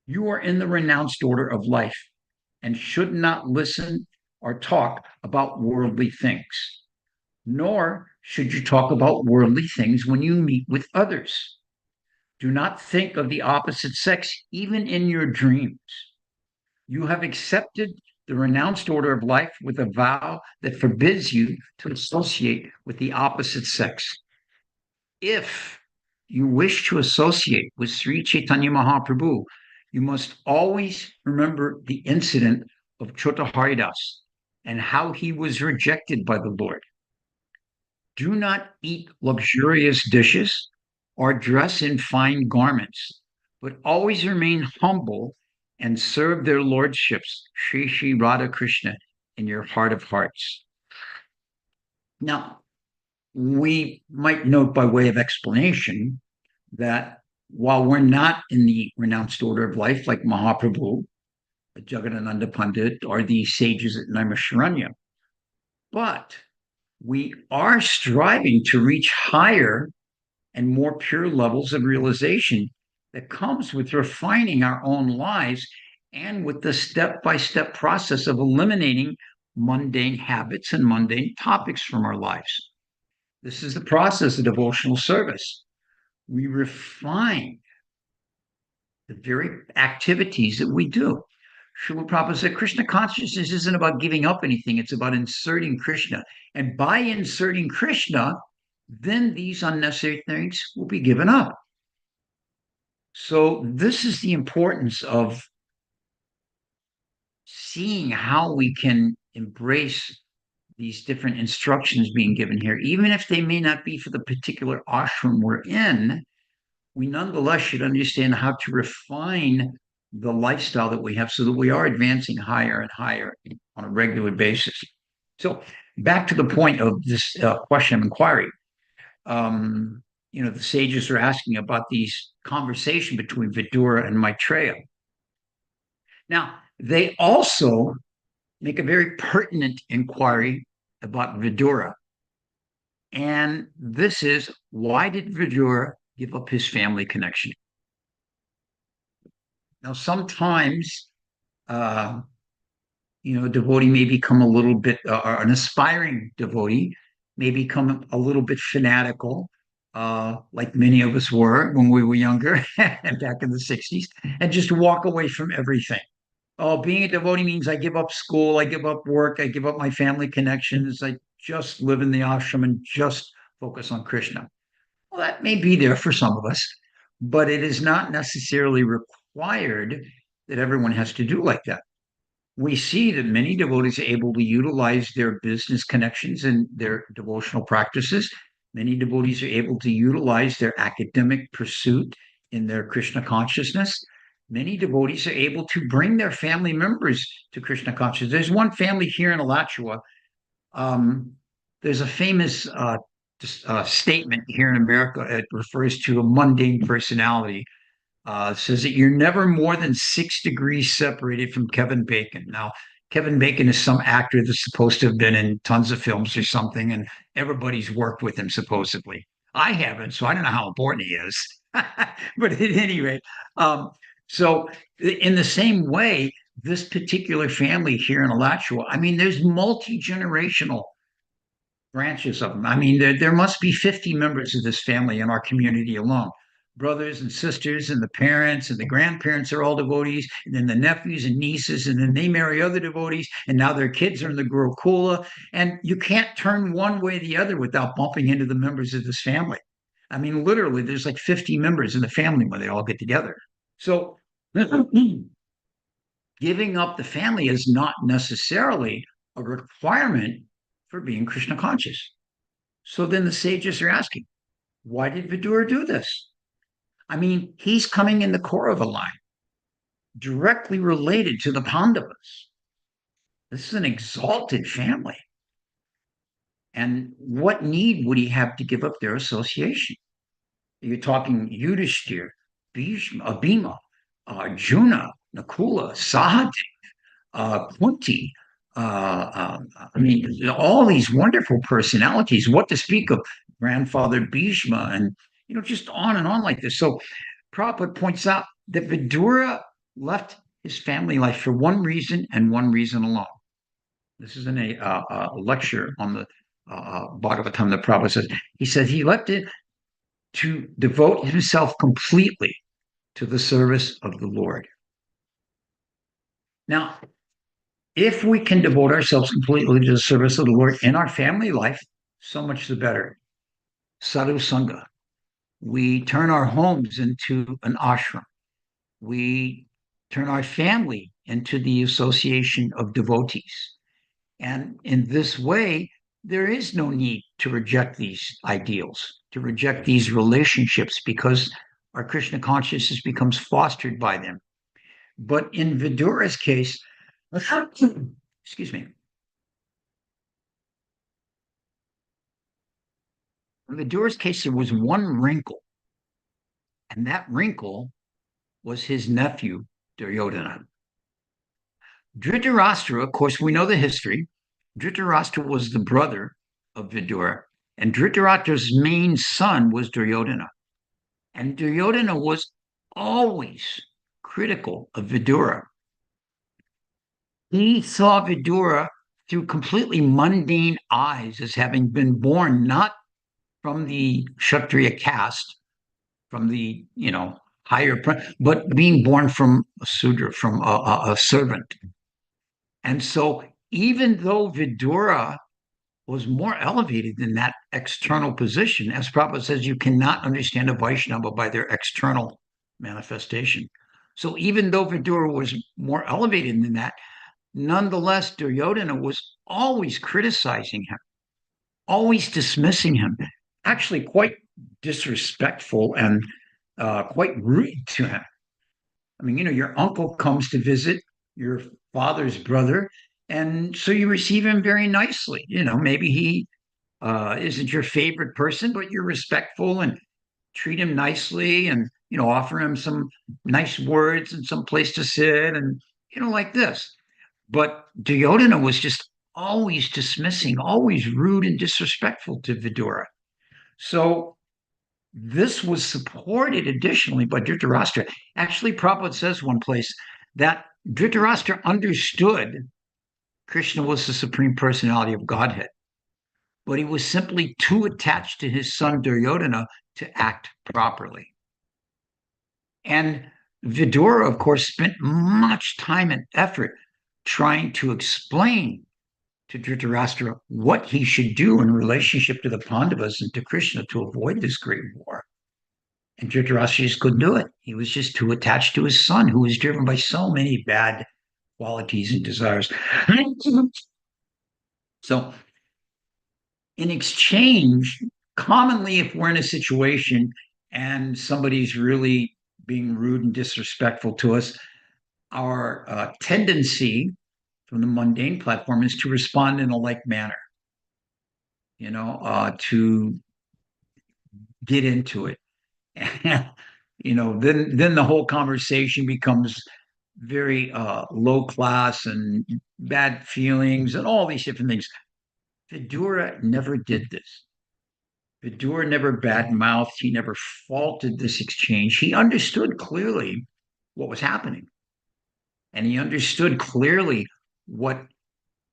you are in the renounced order of life and should not listen or talk about worldly things, nor should you talk about worldly things when you meet with others. Do not think of the opposite sex even in your dreams. You have accepted the renounced order of life with a vow that forbids you to associate with the opposite sex. If you wish to associate with Sri Chaitanya Mahaprabhu, you must always remember the incident of Chota Haridas and how he was rejected by the Lord. Do not eat luxurious dishes or dress in fine garments, but always remain humble and serve their lordships, Sri Sri Radha Krishna, in your heart of hearts. Now, we might note by way of explanation that while we're not in the renounced order of life like Mahaprabhu, Jagadananda Pandit, or the sages at Naimisharanya, but we are striving to reach higher and more pure levels of realization that comes with refining our own lives and with the step-by-step process of eliminating mundane habits and mundane topics from our lives. This is the process of devotional service. We refine the very activities that we do. Srila Prabhupada said Krishna consciousness isn't about giving up anything, it's about inserting Krishna. And by inserting Krishna, then these unnecessary things will be given up. So, this is the importance of seeing how we can embrace these different instructions being given here, even if they may not be for the particular ashram we're in. We nonetheless should understand how to refine the lifestyle that we have so that we are advancing higher and higher on a regular basis. So, back to the point of this question of inquiry. The sages are asking about these conversation between Vidura and Maitreya. Now, they also make a very pertinent inquiry about Vidura. And this is, why did Vidura give up his family connection? Now, sometimes, a devotee may become a little bit, or an aspiring devotee may become a little bit fanatical, like many of us were when we were younger and back in the 60s, and just walk away from everything. Oh, being a devotee means I give up school, I give up work, I give up my family connections, I just live in the ashram and just focus on Krishna. Well, that may be there for some of us, but it is not necessarily required that everyone has to do like that. We see that many devotees are able to utilize their business connections in their devotional practices. Many devotees are able to utilize their academic pursuit in their Krishna consciousness. Many devotees are able to bring their family members to Krishna consciousness. There's one family here in Alachua. There's a famous statement here in America. It refers to a mundane personality. Says that you're never more than 6 degrees separated from Kevin Bacon. Now, Kevin Bacon is some actor that's supposed to have been in tons of films or something, and everybody's worked with him supposedly. I haven't, so I don't know how important he is. But at any rate, so in the same way, this particular family here in Alachua, I mean, there's multi-generational branches of them. I mean, there must be 50 members of this family in our community alone. Brothers and sisters, and the parents and the grandparents are all devotees, and then the nephews and nieces, and then they marry other devotees, and now their kids are in the Gurukula. And you can't turn one way or the other without bumping into the members of this family. I mean, literally, there's like 50 members in the family when they all get together. So, giving up the family is not necessarily a requirement for being Krishna conscious. So then the sages are asking, why did Vidura do this? I mean, he's coming in the Kaurava line, directly related to the Pandavas. This is an exalted family. And what need would he have to give up their association? You're talking Yudhishthir, Bhima, Arjuna, Nakula, Sahadev, Kunti. I mean, all these wonderful personalities. What to speak of grandfather Bhishma, and just on and on like this. So Prabhupada points out that Vidura left his family life for one reason and one reason alone. This is in a lecture on the Bhagavatam that Prabhupada says. He said he left it to devote himself completely to the service of the Lord. Now, if we can devote ourselves completely to the service of the Lord in our family life, so much the better. Sadhu Sangha. We turn our homes into an ashram. We turn our family into the association of devotees. And in this way, there is no need to reject these ideals, to reject these relationships, because our Krishna consciousness becomes fostered by them. But in Vidura's case, excuse me. In Vidura's case, there was one wrinkle, And that wrinkle was his nephew, Duryodhana. Dhritarashtra, of course, we know the history. Dhritarashtra was the brother of Vidura, and Dhritarashtra's main son was Duryodhana. And Duryodhana was always critical of Vidura. He saw Vidura through completely mundane eyes as having been born not from the Kshatriya caste, from the higher, but being born from a Sudra, from a servant. And so, even though Vidura was more elevated than that external position, as Prabhupada says, you cannot understand a Vaishnava by their external manifestation. So, even though Vidura was more elevated than that, nonetheless, Duryodhana was always criticizing him, always dismissing him, actually quite disrespectful and quite rude to him. I mean, your uncle comes to visit your father's brother, and so you receive him very nicely. Maybe he isn't your favorite person, but you're respectful and treat him nicely and, offer him some nice words and some place to sit and, like this. But Duryodhana was just always dismissing, always rude and disrespectful to Vidura. So this was supported additionally by Dhritarashtra. Actually, Prabhupada says one place that Dhritarashtra understood Krishna was the supreme personality of Godhead, but he was simply too attached to his son Duryodhana to act properly. And Vidura, of course, spent much time and effort trying to explain to Dhritarashtra what he should do in relationship to the Pandavas and to Krishna to avoid this great war. And Dhritarashtra just couldn't do it. He was just too attached to his son, who was driven by so many bad qualities and desires. So, in exchange, commonly, if we're in a situation and somebody's really being rude and disrespectful to us, our tendency from the mundane platform is to respond in a like manner, to get into it. Then the whole conversation becomes very low class and bad feelings and all these different things. Vidura never did this. Vidura never badmouthed. He never faulted this exchange. He understood clearly what was happening. And he understood clearly what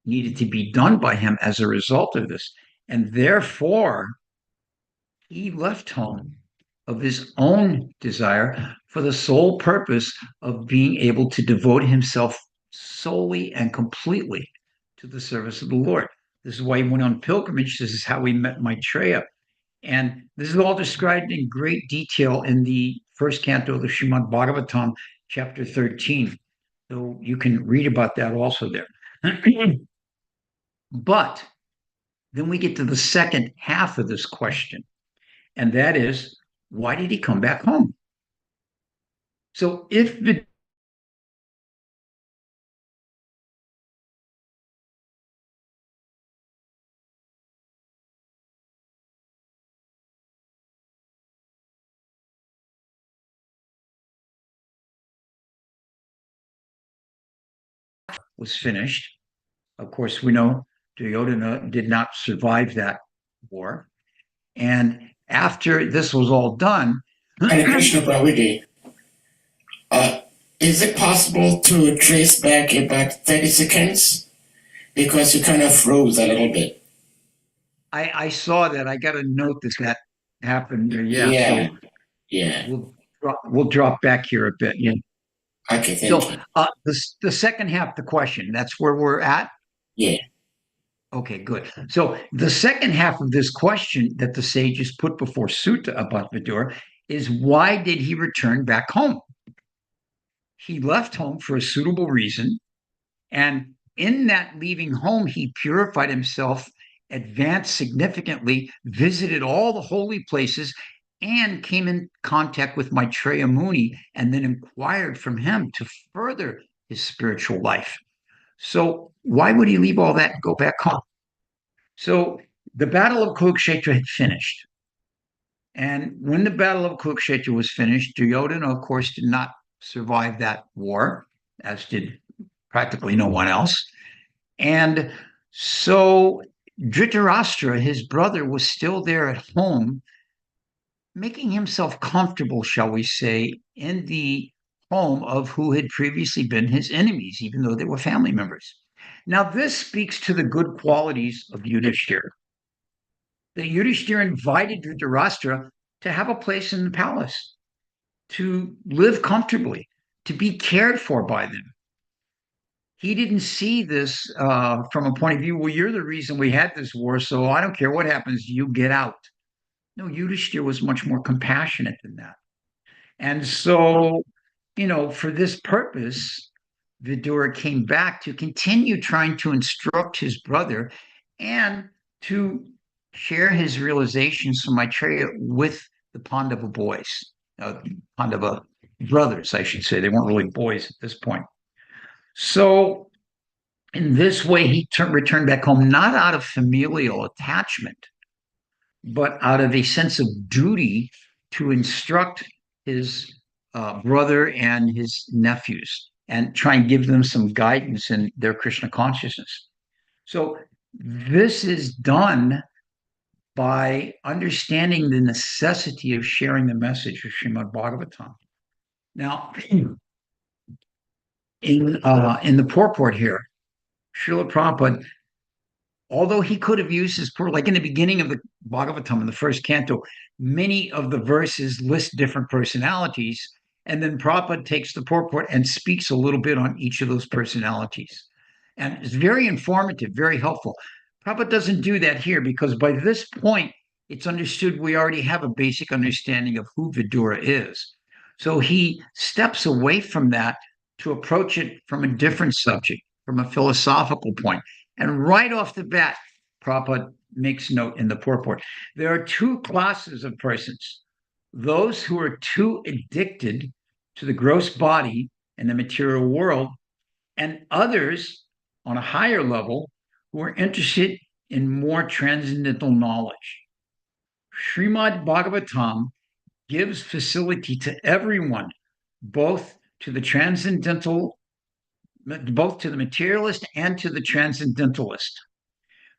needed to be done by him as a result of this. And therefore, he left home of his own desire for the sole purpose of being able to devote himself solely and completely to the service of the Lord. This is why he went on pilgrimage. This is how he met Maitreya. And this is all described in great detail in the first canto of the Srimad Bhagavatam, chapter 13. So you can read about that also there. But then we get to the second half of this question, and that is, why did he come back home? So if the was finished, of course, we know Duryodhana did not survive that war. And after this was all done, Hare Krishna Prabhuji, is it possible to trace back about 30 seconds? Because you kind of froze a little bit. I saw that. I got a note that happened. Yeah. So Yeah. we'll drop back here a bit. Yeah. Okay, thank So you. the second half of the question, that's where we're at. Yeah. Okay, good. So the second half of this question that the sages put before Sutta about Vidura is, why did he return back home? He left home for a suitable reason, and in that leaving home, he purified himself, advanced significantly, visited all the holy places, and came in contact with Maitreya Muni, and then inquired from him to further his spiritual life. So why would he leave all that and go back home? So the Battle of Kurukshetra had finished. And when the Battle of Kurukshetra was finished, Duryodhana, of course, did not survive that war, as did practically no one else. And so Dhritarashtra, his brother, was still there at home, making himself comfortable, shall we say, in the home of who had previously been his enemies, even though they were family members. Now, this speaks to the good qualities of Yudhishthira. That Yudhishthira invited Dhritarashtra to have a place in the palace, to live comfortably, to be cared for by them. He didn't see this from a point of view, well, you're the reason we had this war, so I don't care what happens, you get out. No, Yudhishthira was much more compassionate than that. And so, for this purpose, Vidura came back to continue trying to instruct his brother and to share his realizations from Maitreya with the Pandava boys, Pandava brothers, I should say. They weren't really boys at this point. So, in this way, he returned back home not out of familial attachment, but out of a sense of duty to instruct his brother and his nephews and try and give them some guidance in their Krishna consciousness. So this is done by understanding the necessity of sharing the message of Srimad Bhagavatam. Now, in the purport here, Srila Prabhupada, although he could have used his like in the beginning of the Bhagavatam in the first canto, many of the verses list different personalities, and then Prabhupada takes the purport and speaks a little bit on each of those personalities. And it's very informative, very helpful. Prabhupada doesn't do that here because by this point, it's understood we already have a basic understanding of who Vidura is. So he steps away from that to approach it from a different subject, from a philosophical point. And right off the bat, Prabhupada makes note in the purport. There are two classes of persons: those who are too addicted to the gross body and the material world, and others on a higher level who are interested in more transcendental knowledge. Srimad Bhagavatam gives facility to everyone, both to the transcendental, both to the materialist and to the transcendentalist.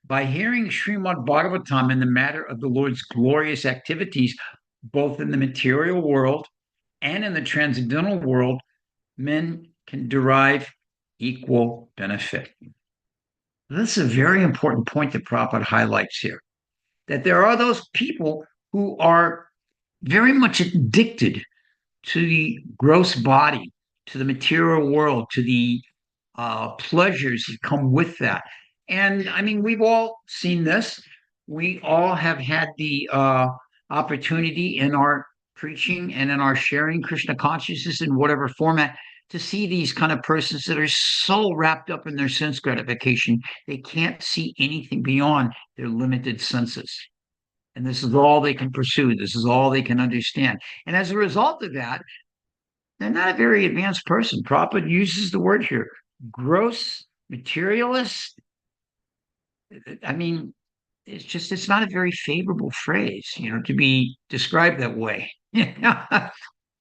By hearing Srimad Bhagavatam in the matter of the Lord's glorious activities, both in the material world and in the transcendental world, men can derive equal benefit. This is a very important point that Prabhupada highlights here, that there are those people who are very much addicted to the gross body, to the material world, to the pleasures that come with that. And I mean, we've all seen this. We all have had the opportunity in our preaching and in our sharing Krishna consciousness in whatever format to see these kind of persons that are so wrapped up in their sense gratification, they can't see anything beyond their limited senses. And this is all they can pursue. This is all they can understand. And as a result of that, they're not a very advanced person. Prabhupada uses the word here, gross materialist. I mean, it's not a very favorable phrase, to be described that way.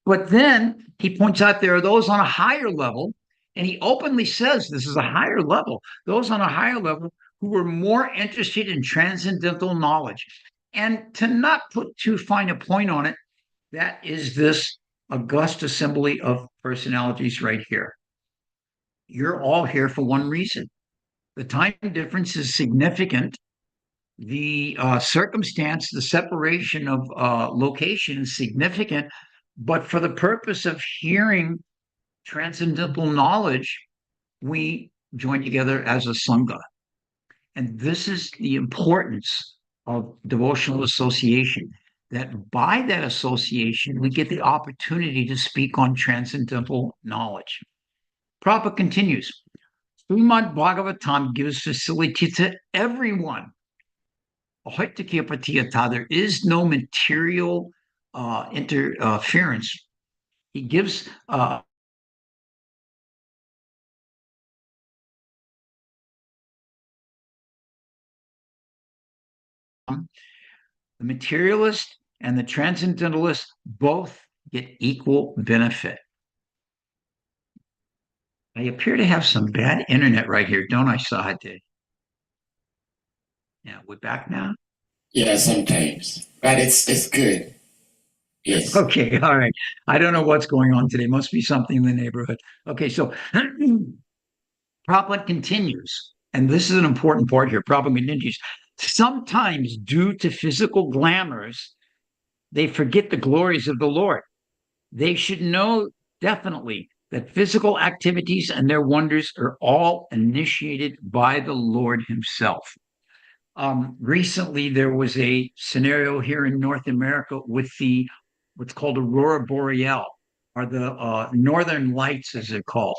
But then he points out there are those on a higher level, and he openly says this is a higher level, those on a higher level who are more interested in transcendental knowledge. And to not put too fine a point on it, that is this august assembly of personalities right here. You're all here for one reason. The time difference is significant. The circumstance, the separation of location is significant, but for the purpose of hearing transcendental knowledge, we join together as a Sangha. And this is the importance of devotional association, that by that association, we get the opportunity to speak on transcendental knowledge. Prabhupada continues, Srimad Bhagavatam gives facility to everyone. There is no material interference. He gives the materialist and the transcendentalists both get equal benefit. I appear to have some bad internet right here, don't I, Sahate? Yeah, we're back now. Yeah, sometimes, but it's good. Yes. Okay, all right. I don't know what's going on today. Must be something in the neighborhood. Okay, so Prabhupada continues, and this is an important part here. Prabhupada continues. Sometimes, due to physical glamours, they forget the glories of the Lord. They should know definitely that physical activities and their wonders are all initiated by the Lord Himself. Recently, there was a scenario here in North America with the what's called Aurora Boreal, or the Northern Lights, as they're called.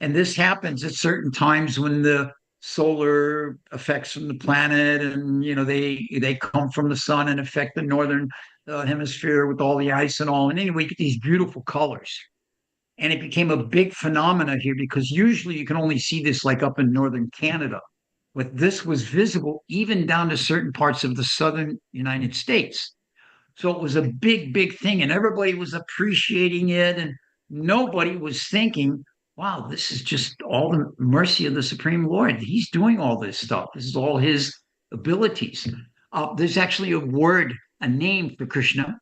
And this happens at certain times when the solar effects from the planet, and they come from the sun and affect the northern hemisphere with all the ice and all. And anyway, you get these beautiful colors. And it became a big phenomena here because usually you can only see this like up in northern Canada, but this was visible even down to certain parts of the southern United States. So it was a big, big thing, and everybody was appreciating it, and nobody was thinking, wow, this is just all the mercy of the Supreme Lord. He's doing all this stuff. This is all his abilities. There's actually a word, a name for Krishna,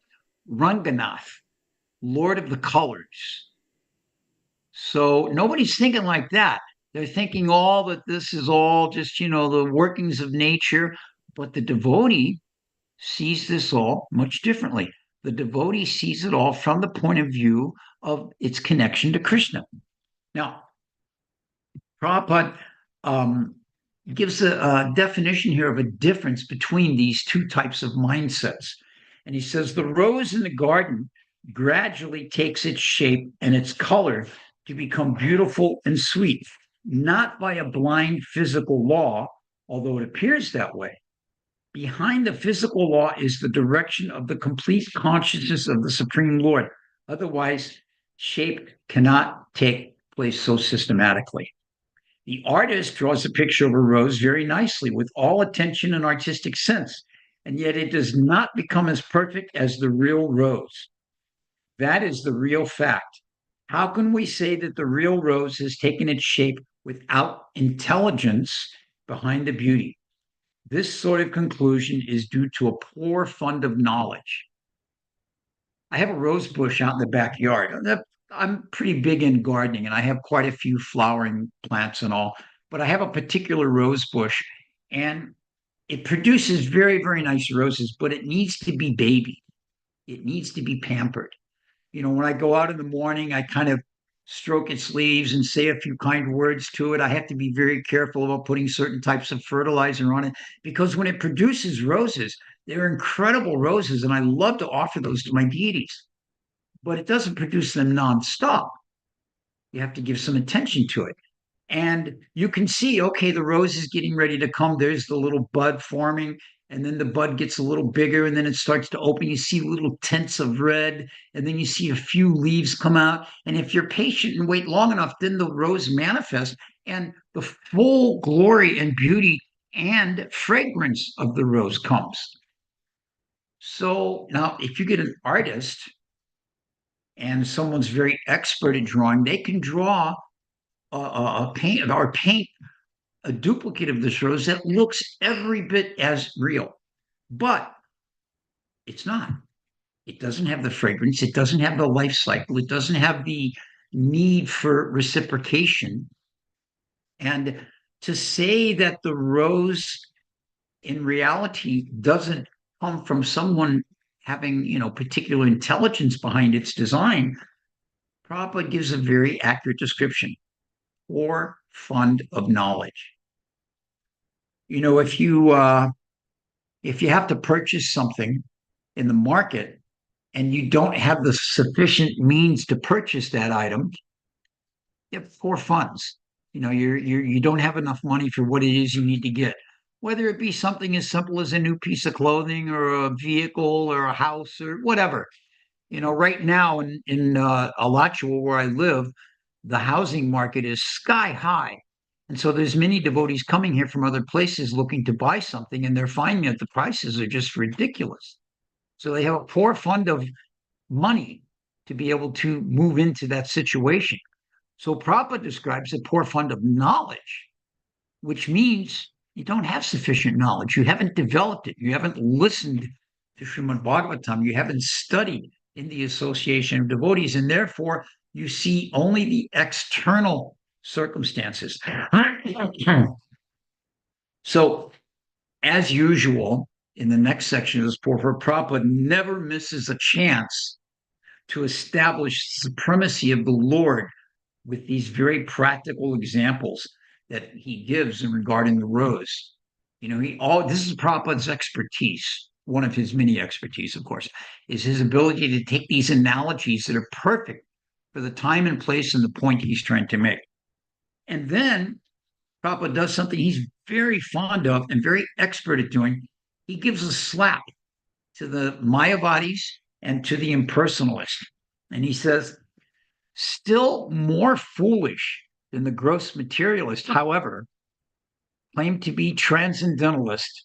Ranganath, Lord of the Colors. So nobody's thinking like that. They're thinking all that this is all just, the workings of nature, but the devotee sees this all much differently. The devotee sees it all from the point of view of its connection to Krishna. Now, Prabhupada gives a definition here of a difference between these two types of mindsets. And he says the rose in the garden gradually takes its shape and its color to become beautiful and sweet, not by a blind physical law, although it appears that way. Behind the physical law is the direction of the complete consciousness of the Supreme Lord. Otherwise, shape cannot take place so systematically. The artist draws a picture of a rose very nicely with all attention and artistic sense, and yet it does not become as perfect as the real rose. That is the real fact. How can we say that the real rose has taken its shape without intelligence behind the beauty? This sort of conclusion is due to a poor fund of knowledge. I have a rose bush out in the backyard. I'm pretty big in gardening and I have quite a few flowering plants and all, but I have a particular rose bush and it produces very, very nice roses, but it needs to be babied. It needs to be pampered. When I go out in the morning, I kind of stroke its leaves and say a few kind words to it. I have to be very careful about putting certain types of fertilizer on it because when it produces roses, they're incredible roses, and I love to offer those to my deities. But it doesn't produce them nonstop. You have to give some attention to it. And you can see, okay, the rose is getting ready to come. There's the little bud forming, and then the bud gets a little bigger, and then it starts to open. You see little tints of red, and then you see a few leaves come out. And if you're patient and wait long enough, then the rose manifests, and the full glory and beauty and fragrance of the rose comes. So now, if you get an artist and someone's very expert at drawing, they can draw a paint a duplicate of this rose that looks every bit as real, but it's not. It doesn't have the fragrance. It doesn't have the life cycle. It doesn't have the need for reciprocation. And to say that the rose in reality doesn't come from someone having, particular intelligence behind its design, Prabhupada gives a very accurate description or fund of knowledge. If you have to purchase something in the market and you don't have the sufficient means to purchase that item, you have poor funds. You don't have enough money for what it is you need to get. Whether it be something as simple as a new piece of clothing or a vehicle or a house or whatever. Right now in Alachua, where I live, the housing market is sky high. And so there's many devotees coming here from other places looking to buy something, and they're finding that the prices are just ridiculous. So they have a poor fund of money to be able to move into that situation. So Prabhupada describes a poor fund of knowledge, which means you don't have sufficient knowledge. You haven't developed it. You haven't listened to Srimad Bhagavatam. You haven't studied in the association of devotees, and therefore you see only the external circumstances. So, as usual, in the next section of this purport, Prabhupada never misses a chance to establish the supremacy of the Lord with these very practical examples that he gives in regarding the rose. This is Prabhupada's expertise. One of his many expertise, of course, is his ability to take these analogies that are perfect for the time and place and the point he's trying to make. And then Prabhupada does something he's very fond of and very expert at doing. He gives a slap to the Mayavadis and to the impersonalists. And he says, still more foolish than the gross materialist, however, claim to be transcendentalist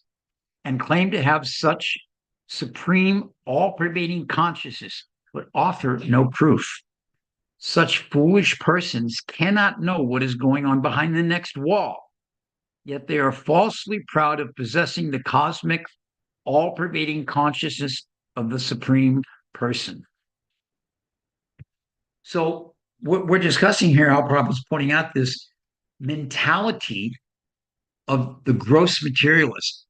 and claim to have such supreme, all-pervading consciousness, but offer no proof. Such foolish persons cannot know what is going on behind the next wall, yet they are falsely proud of possessing the cosmic, all-pervading consciousness of the Supreme Person. So what we're discussing here, how Prabhupada's pointing out this mentality of the gross materialist,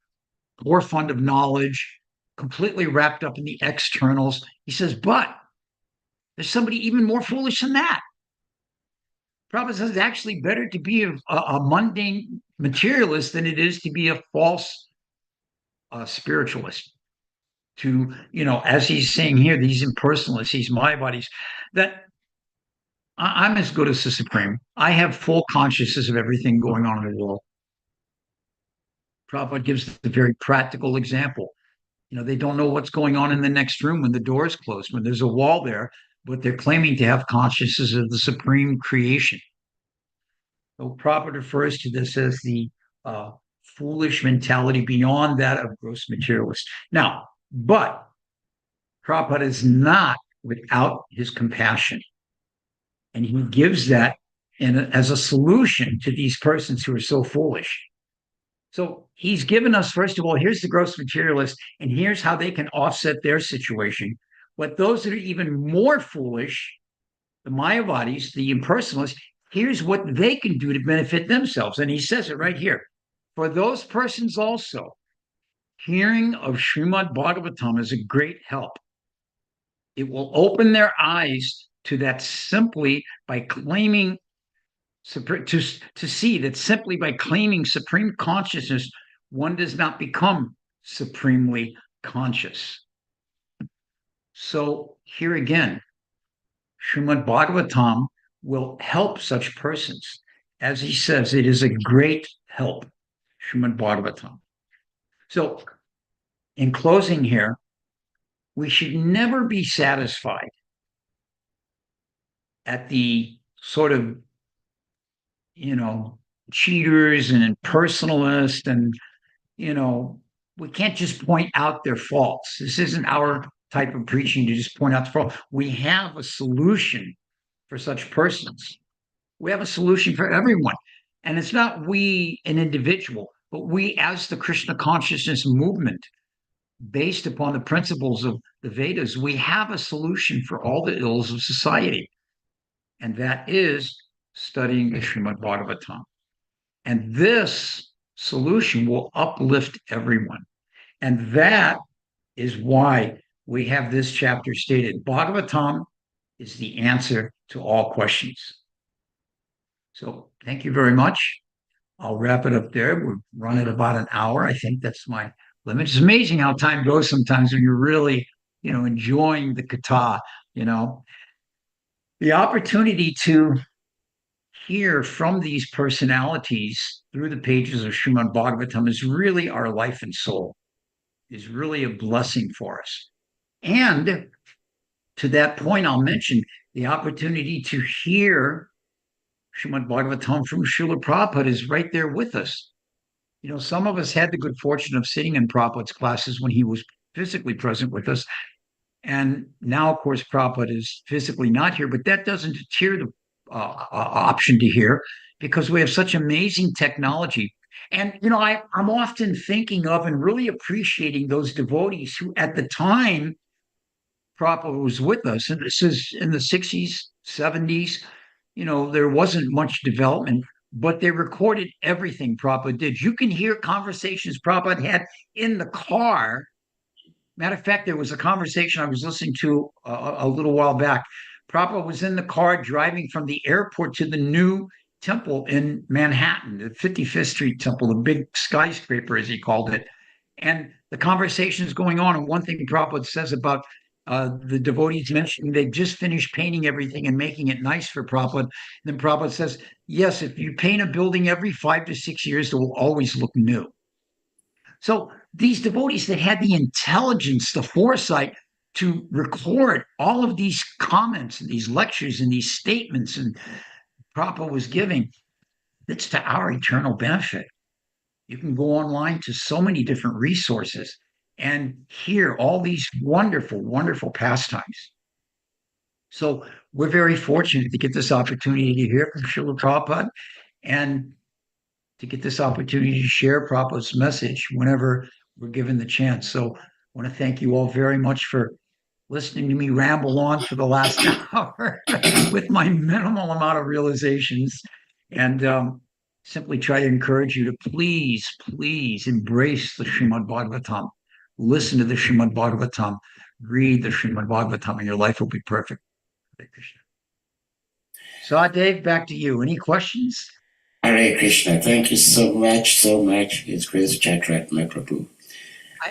poor fund of knowledge, completely wrapped up in the externals. He says, but there's somebody even more foolish than that. Prabhupada says it's actually better to be a mundane materialist than it is to be a false spiritualist. To, as he's saying here, these impersonalists, these Mayavadis, that I'm as good as the Supreme. I have full consciousness of everything going on in the world. Prabhupada gives a very practical example. They don't know what's going on in the next room when the door is closed, when there's a wall there, but they're claiming to have consciousness of the supreme creation. So Prabhupada refers to this as the foolish mentality beyond that of gross materialists. Now, but Prabhupada is not without his compassion. And he gives that as a solution to these persons who are so foolish. So he's given us, first of all, here's the gross materialist, and here's how they can offset their situation. But those that are even more foolish, the Mayavadis, the impersonalists, here's what they can do to benefit themselves. And he says it right here. For those persons also, hearing of Srimad Bhagavatam is a great help. It will open their eyes to that simply by claiming to see that simply by claiming supreme consciousness, one does not become supremely conscious. So here again, Srimad Bhagavatam will help such persons. As he says, it is a great help, Srimad Bhagavatam. So in closing here, we should never be satisfied at the sort of cheaters and impersonalists, and we can't just point out their faults. This isn't our type of preaching to just point out the fault. We have a solution for such persons. We have a solution for everyone. And it's not we, an individual, but we as the Krishna consciousness movement, based upon the principles of the Vedas, we have a solution for all the ills of society. And that is studying the Srimad Bhagavatam. And this solution will uplift everyone. And that is why we have this chapter stated. Bhagavatam is the answer to all questions. So thank you very much. I'll wrap it up there. We're running about an hour. I think that's my limit. It's amazing how time goes sometimes when you're really, enjoying the kata, The opportunity to hear from these personalities through the pages of Srimad Bhagavatam is really our life and soul, is really a blessing for us. And to that point, I'll mention the opportunity to hear Srimad Bhagavatam from Srila Prabhupada is right there with us. Some of us had the good fortune of sitting in Prabhupada's classes when he was physically present with us. And now, of course, Prabhupada is physically not here, but that doesn't deter the option to hear because we have such amazing technology. And, I'm often thinking of and really appreciating those devotees who, at the time Prabhupada was with us, and this is in the 60s, 70s, there wasn't much development, but they recorded everything Prabhupada did. You can hear conversations Prabhupada had in the car. Matter of fact, there was a conversation I was listening to a little while back. Prabhupada was in the car driving from the airport to the new temple in Manhattan, the 55th Street Temple, the big skyscraper, as he called it. And the conversation is going on. And one thing Prabhupada says about the devotees mentioning they just finished painting everything and making it nice for Prabhupada. And then Prabhupada says, yes, if you paint a building every 5 to 6 years, it will always look new. So these devotees that had the intelligence, the foresight to record all of these comments and these lectures and these statements and Prabhupada was giving, it's to our eternal benefit. You can go online to so many different resources and hear all these wonderful, wonderful pastimes. So we're very fortunate to get this opportunity to hear from Srila Prabhupada and to get this opportunity to share Prabhupada's message whenever we're given the chance. So I want to thank you all very much for listening to me ramble on for the last hour with my minimal amount of realizations. And simply try to encourage you to please, please embrace the Srimad Bhagavatam. Listen to the Srimad Bhagavatam. Read the Srimad Bhagavatam, and your life will be perfect. Hare Krishna. So, Dave, back to you. Any questions? Hare Krishna. Thank you so much, so much. His Grace CHATURATMA Prabhu.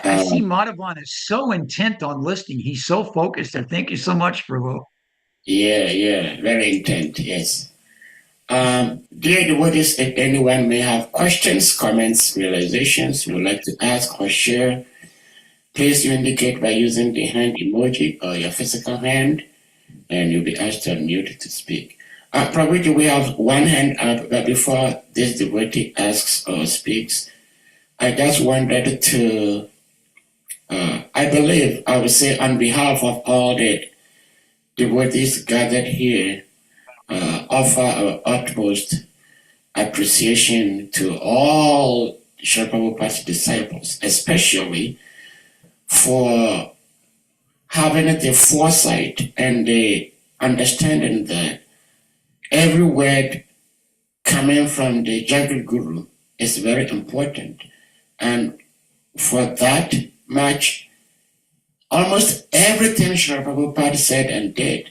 I see Madhavan is so intent on listening. He's so focused. And thank you so much, Prabhu. Yeah, very intent, yes. Dear devotees, if anyone may have questions, comments, realizations you would like to ask or share, please you indicate by using the hand emoji or your physical hand, and you'll be asked to unmute to speak. Prabhuji, we have one hand up, but before this devotee asks or speaks, I just wanted to, I believe, I would say on behalf of all the devotees gathered here, offer our utmost appreciation to all Srila Prabhupada's disciples, especially for having the foresight and the understanding that every word coming from the Jagat Guru is very important. And for that much, almost everything Srila Prabhupada said and did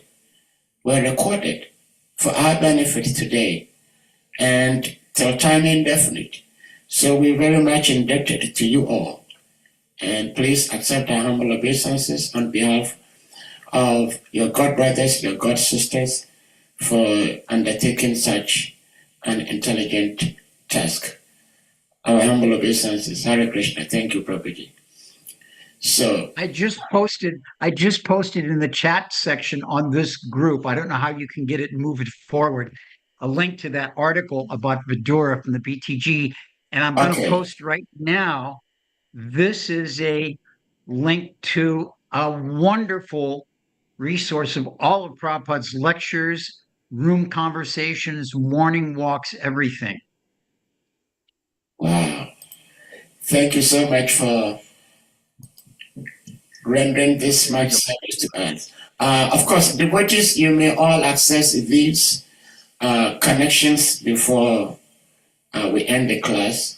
were recorded for our benefit today and till time indefinite. So we're very much indebted to you all. And please accept our humble obeisances on behalf of your God brothers, your God sisters, for undertaking such an intelligent task. Our humble obeisances. Hare Krishna. Thank you, Prabhuji. So I just posted in the chat section on this group. I don't know how you can get it and move it forward. A link to that article about Vidura from the BTG. And I'm going to post right now. This is a link to a wonderful resource of all of Prabhupada's lectures, room conversations, morning walks, everything. Wow. Thank you so much for rendering this much service to us. Of course, devotees, you may all access these connections before we end the class.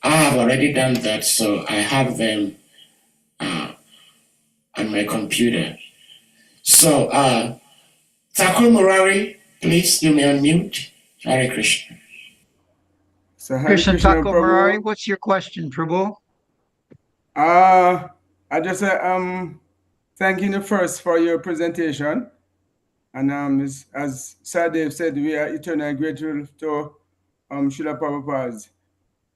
I have already done that, so I have them on my computer. So, Thakur Murari, please, you may unmute. Hare Krishna. So, Hare Krishna Krishna, Thakur Prabhu. Murari, what's your question, Prabhu? I just thank you first for your presentation. And as Sadev said, we are eternally grateful to Srila Prabhupada's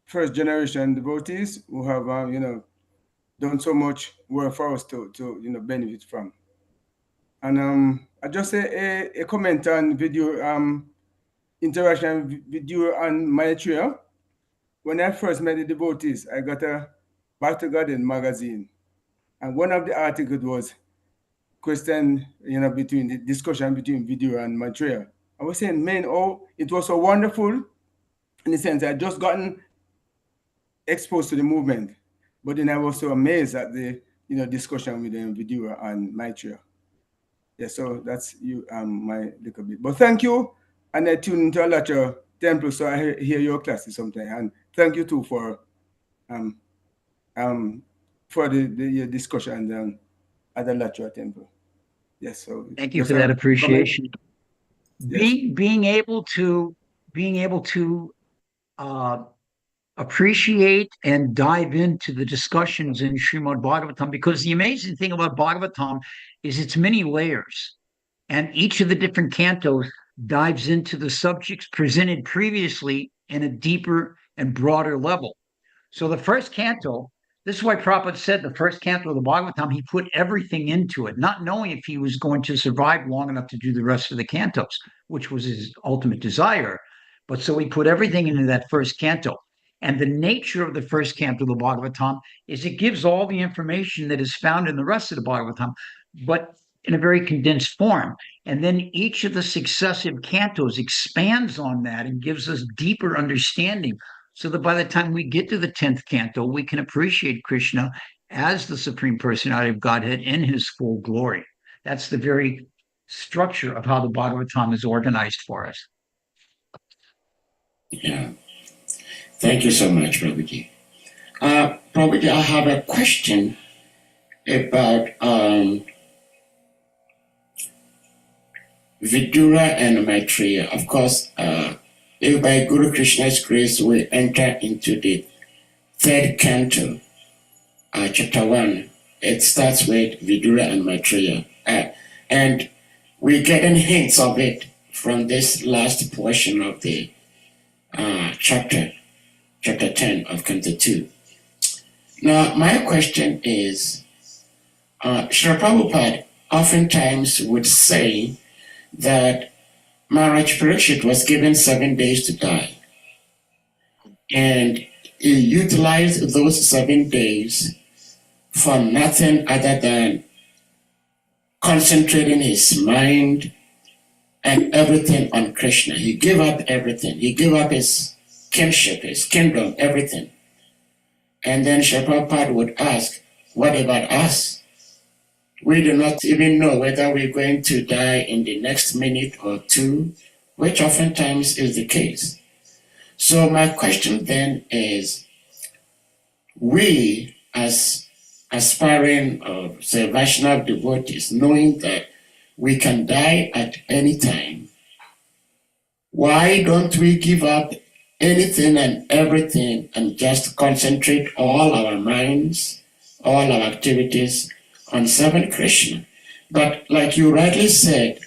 first generation devotees who have done so much work for us to benefit from. And I just say a comment on video interaction video on Maitreya. When I first met the devotees, I got a Back to Garden magazine. And one of the articles was question, between the discussion between Vidura and Maitreya. I was saying, man, oh, it was so wonderful in the sense I just gotten exposed to the movement, but then I was so amazed at the discussion with Vidura and Maitreya. Yeah, so that's my little bit. But thank you, and I tune into a lot of temple, so I hear your classes sometimes. And thank you too for the discussion at the Latra temple. Yes, so thank you for that appreciation. Yes. Being able to appreciate and dive into the discussions in Srimad Bhagavatam, because the amazing thing about Bhagavatam is its many layers, and each of the different cantos dives into the subjects presented previously in a deeper and broader level. So the first canto, this is why Prabhupada said the first canto of the Bhagavatam, he put everything into it, not knowing if he was going to survive long enough to do the rest of the cantos, which was his ultimate desire. But so he put everything into that first canto. And the nature of the first canto of the Bhagavatam is it gives all the information that is found in the rest of the Bhagavatam, but in a very condensed form. And then each of the successive cantos expands on that and gives us deeper understanding, so that by the time we get to the 10th canto, we can appreciate Krishna as the Supreme Personality of Godhead in his full glory. That's the very structure of how the Bhagavatam is organized for us. Yeah. Thank you so much, Prabhuji. Prabhuji, I have a question about Vidura and Maitreya. Of course, if by Guru Krishna's grace we enter into the third canto, chapter 1, it starts with Vidura and Maitreya. And we're getting hints of it from this last portion of the chapter 10 of Canto 2. Now, my question is, Srila Prabhupada oftentimes would say that Maharaj Parikshit was given 7 days to die. And he utilized those 7 days for nothing other than concentrating his mind and everything on Krishna. He gave up everything. He gave up his kinship, his kingdom, everything. And then Srila Prabhupada would ask, what about us? We do not even know whether we're going to die in the next minute or two, which oftentimes is the case. So my question then is, we as aspiring or say Vaishnava devotees, knowing that we can die at any time, why don't we give up anything and everything and just concentrate all our minds, all our activities on serving Krishna? But like you rightly said,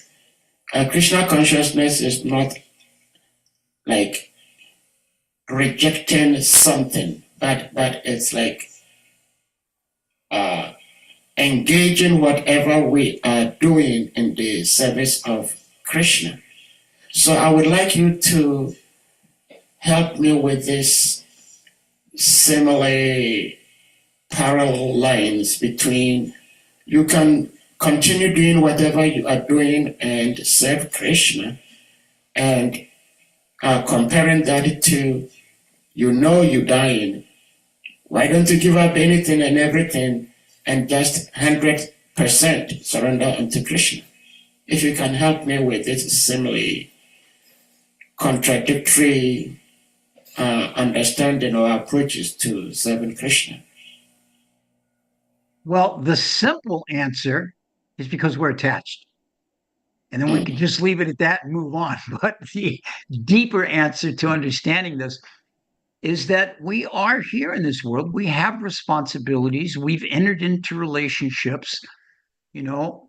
Krishna consciousness is not like rejecting something, but it's like engaging whatever we are doing in the service of Krishna. So I would like you to help me with this similar parallel lines between you can continue doing whatever you are doing and serve Krishna, and comparing that to you're dying. Why don't you give up anything and everything and just 100% surrender unto Krishna? If you can help me with this similarly contradictory understanding or approaches to serving Krishna. Well, the simple answer is because we're attached. And then we can just leave it at that and move on. But the deeper answer to understanding this is that we are here in this world. We have responsibilities. We've entered into relationships, not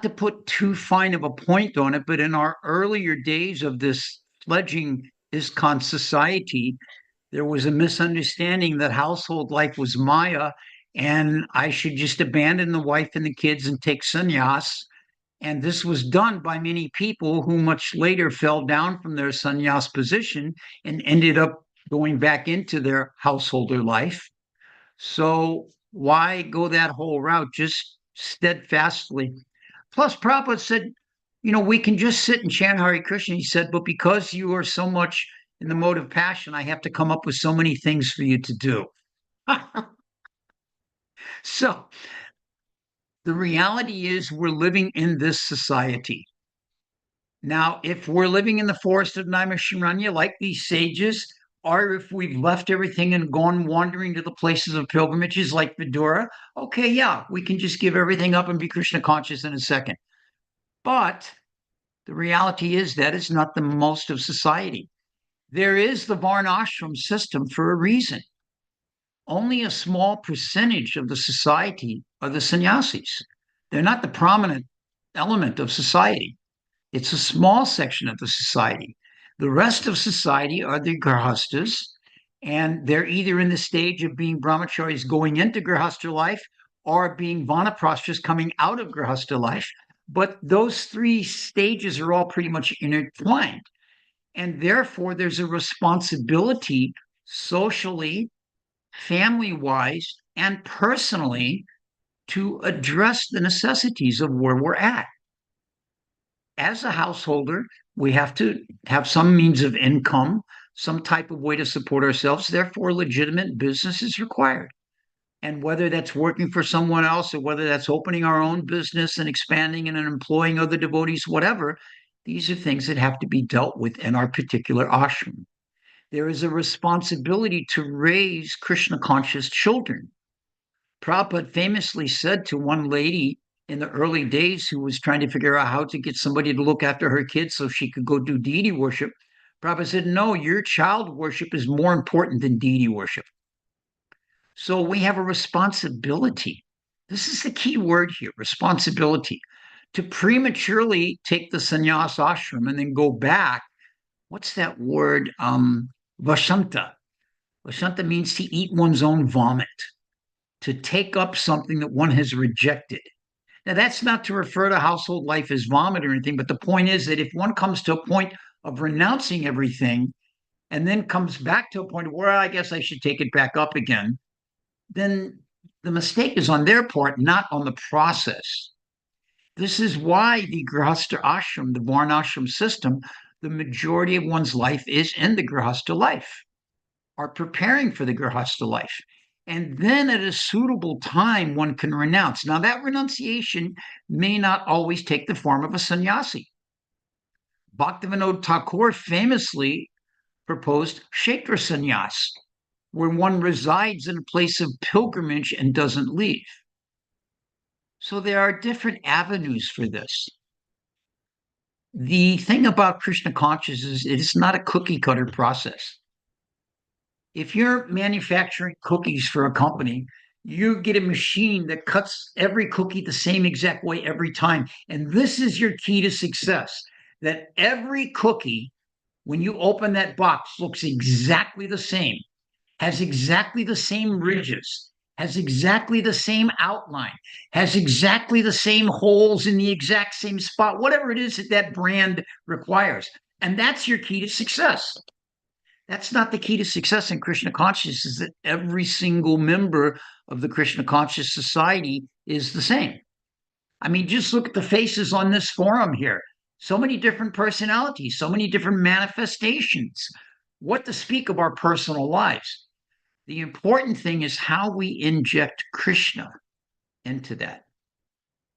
to put too fine of a point on it, but in our earlier days of this fledgling ISKCON society, there was a misunderstanding that household life was Maya, and I should just abandon the wife and the kids and take sannyas. And this was done by many people who much later fell down from their sannyas position and ended up going back into their householder life. So Why go that whole route? Just steadfastly. Plus, Prabhupada said, we can just sit and chant Hare Krishna. He said, but because you are so much in the mode of passion, I have to come up with so many things for you to do. So the reality is we're living in this society. Now, if we're living in the forest of Naimisharanya, like these sages, or if we've left everything and gone wandering to the places of pilgrimages like Vidura, okay, yeah, we can just give everything up and be Krishna conscious in a second. But the reality is that is not the most of society. There is the Varnashram system for a reason. Only a small percentage of the society are the sannyasis. They're not the prominent element of society. It's a small section of the society. The rest of society are the grihastas, and they're either in the stage of being brahmacharis going into grihastha life or being vanaprasthas coming out of grihastha life. But those three stages are all pretty much intertwined. And therefore, there's a responsibility socially, family-wise, and personally to address the necessities of where we're at. As a householder, we have to have some means of income, some type of way to support ourselves. Therefore, legitimate business is required. And whether that's working for someone else or whether that's opening our own business and expanding and employing other devotees, whatever, these are things that have to be dealt with in our particular ashram. There is a responsibility to raise Krishna conscious children. Prabhupada famously said to one lady in the early days who was trying to figure out how to get somebody to look after her kids so she could go do deity worship, Prabhupada said, no, your child worship is more important than deity worship. So we have a responsibility. This is the key word here, responsibility. To prematurely take the sannyas ashram and then go back, what's that word? Vashanta. Vashanta means to eat one's own vomit, to take up something that one has rejected. Now, that's not to refer to household life as vomit or anything, but the point is that if one comes to a point of renouncing everything and then comes back to a point where I guess I should take it back up again, then the mistake is on their part, not on the process. This is why the Grihastha ashram, the Varnashram system, the majority of one's life is in the Grihastha life, are preparing for the Grihastha life. And then at a suitable time, one can renounce. Now, that renunciation may not always take the form of a sannyasi. Bhaktivinoda Thakur famously proposed Kshetra sannyas, where one resides in a place of pilgrimage and doesn't leave. So there are different avenues for this. The thing about Krishna consciousness is it is not a cookie cutter process. If you're manufacturing cookies for a company, you get a machine that cuts every cookie the same exact way every time. And this is your key to success, that every cookie, when you open that box, looks exactly the same, has exactly the same ridges, has exactly the same outline, has exactly the same holes in the exact same spot, whatever it is that that brand requires. And that's your key to success. That's not the key to success in Krishna consciousness, is that every single member of the Krishna conscious society is the same. I mean, just look at the faces on this forum here. So many different personalities, so many different manifestations. What to speak of our personal lives? The important thing is how we inject Krishna into that.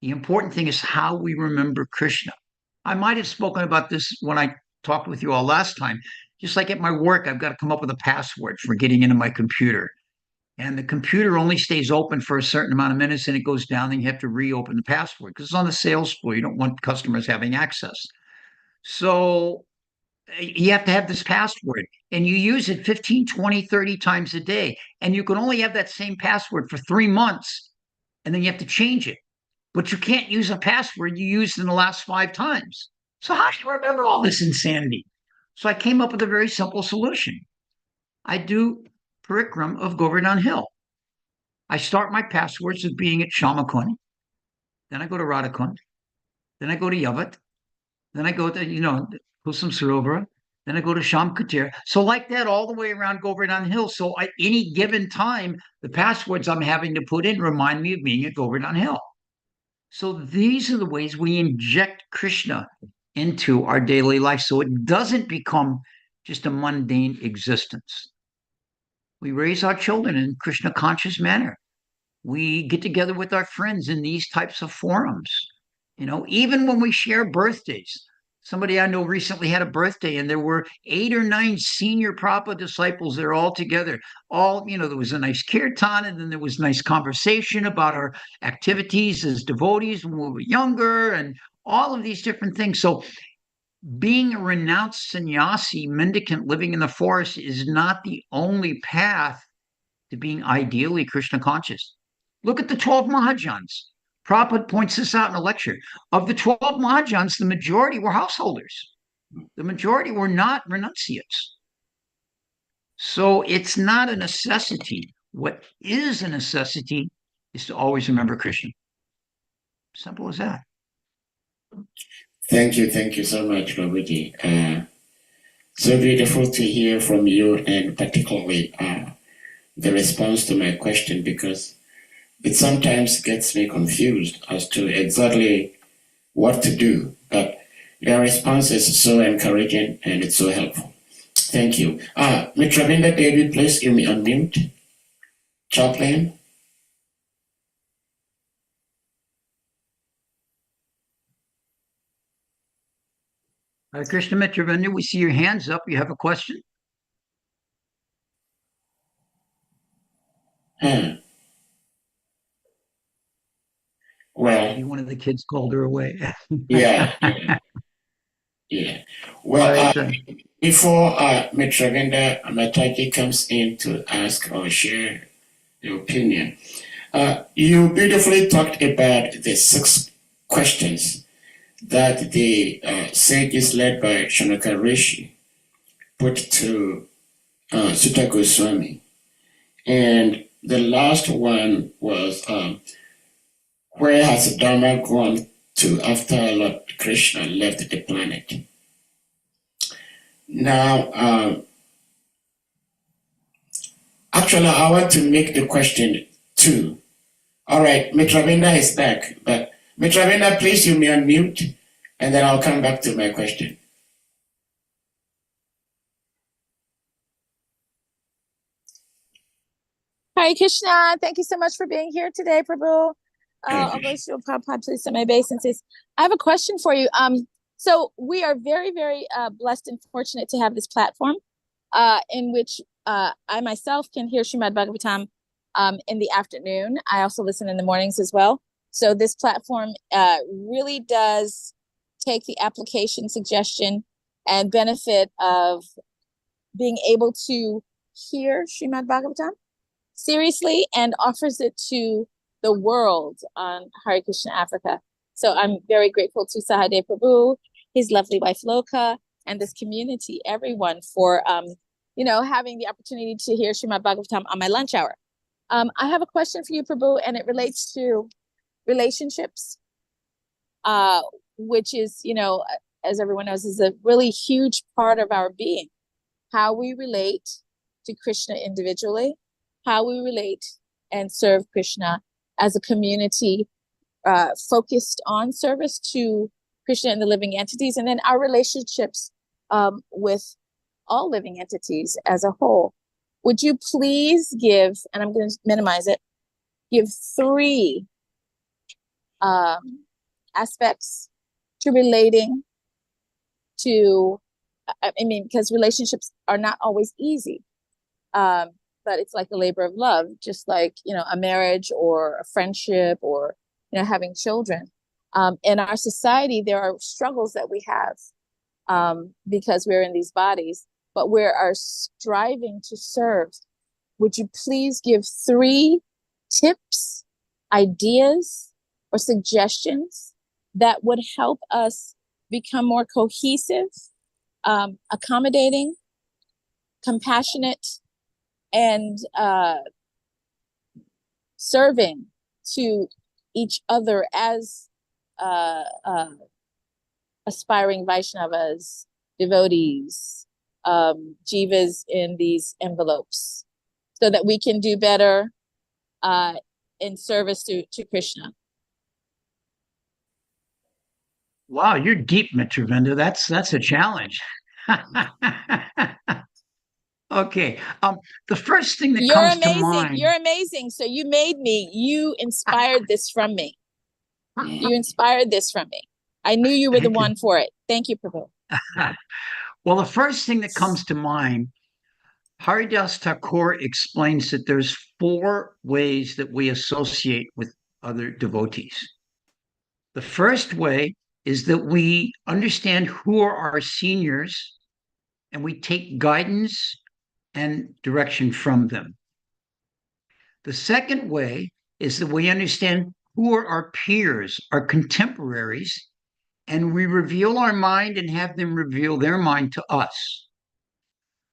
The important thing is how we remember Krishna. I might have spoken about this when I talked with you all last time. Just like at my work, I've got to come up with a password for getting into my computer. And the computer only stays open for a certain amount of minutes and it goes down, and you have to reopen the password because it's on the sales floor. You don't want customers having access. So you have to have this password and you use it 15, 20, 30 times a day. And you can only have that same password for 3 months and then you have to change it. But you can't use a password you used in the last 5 times. So how do you remember all this insanity? So I came up with a very simple solution. I do parikram of Govardhan Hill. I start my passwords with being at Shamakund. Then I go to Radhakund. Then I go to Yavat. Then I go to, Kusum Sarovara. Then I go to Sham Katir. So like that all the way around Govardhan Hill. So at any given time, the passwords I'm having to put in remind me of being at Govardhan Hill. So these are the ways we inject Krishna into our daily life so it doesn't become just a mundane existence. We raise our children in Krishna conscious manner. We get together with our friends in these types of forums. Even when we share birthdays. Somebody I know recently had a birthday, and there were 8 or 9 senior Prabhupada disciples there all together. There was a nice kirtan, and then there was nice conversation about our activities as devotees when we were younger, and all of these different things. So being a renounced sannyasi mendicant living in the forest is not the only path to being ideally Krishna conscious. Look at the 12 Mahajans. Prabhupada points this out in a lecture. Of the 12 Mahajans, the majority were householders. The majority were not renunciates. So it's not a necessity. What is a necessity is to always remember Krishna. Simple as that. Thank you so much, Prabhuji. So beautiful to hear from you, and particularly the response to my question, because it sometimes gets me confused as to exactly what to do. But your response is so encouraging and it's so helpful. Thank you. Mitravinda David, please give me unmute. Chaplain. Hare Krishna, Mitravinda, we see your hands up. You have a question? Well, maybe one of the kids called her away. yeah. Well, Right. before Mitravinda Mataji comes in to ask or share your opinion, you beautifully talked about the 6 questions that the sages led by Shanaka Rishi put to Sutta Goswami. And the last one was, where has Dharma gone to after Lord Krishna left the planet? Now, actually, I want to make the question 2. All right, Mitravinda is back, but Mitravinda, please you may unmute, and then I'll come back to my question. Hare Krishna, thank you so much for being here today, Prabhu. Please my obeisances. I have a question for you. So we are very, very blessed and fortunate to have this platform in which I myself can hear Srimad Bhagavatam in the afternoon. I also listen in the mornings as well. So this platform really does take the application, suggestion, and benefit of being able to hear Srimad Bhagavatam seriously and offers it to the world on Hare Krishna Africa. So I'm very grateful to Sahadev Prabhu, his lovely wife Loka, and this community, everyone, for having the opportunity to hear Srimad Bhagavatam on my lunch hour. I have a question for you, Prabhu, and it relates to relationships, which is, as everyone knows, is a really huge part of our being. How we relate to Krishna individually, how we relate and serve Krishna as a community focused on service to Krishna and the living entities, and then our relationships with all living entities as a whole. Would you please give, and I'm going to minimize it, give 3 aspects to relating to, because relationships are not always easy. But it's like a labor of love, just like, a marriage or a friendship or, having children. In our society, there are struggles that we have because we're in these bodies, but we are striving to serve. Would you please give 3 tips, ideas, or suggestions that would help us become more cohesive, accommodating, compassionate, and serving to each other as aspiring Vaishnavas, devotees, jivas in these envelopes so that we can do better in service to Krishna. Wow, you're deep, Mitravinda. That's a challenge. Okay. The first thing that You're comes amazing. to mind. You're amazing. So you inspired this from me. You inspired this from me. I knew you were the one for it. Thank you, Prabhu. Well, the first thing that comes to mind, Haridas Thakur explains that there's 4 ways that we associate with other devotees. The first way is that we understand who are our seniors and we take guidance and direction from them. The second way is that we understand who are our peers, our contemporaries, and we reveal our mind and have them reveal their mind to us.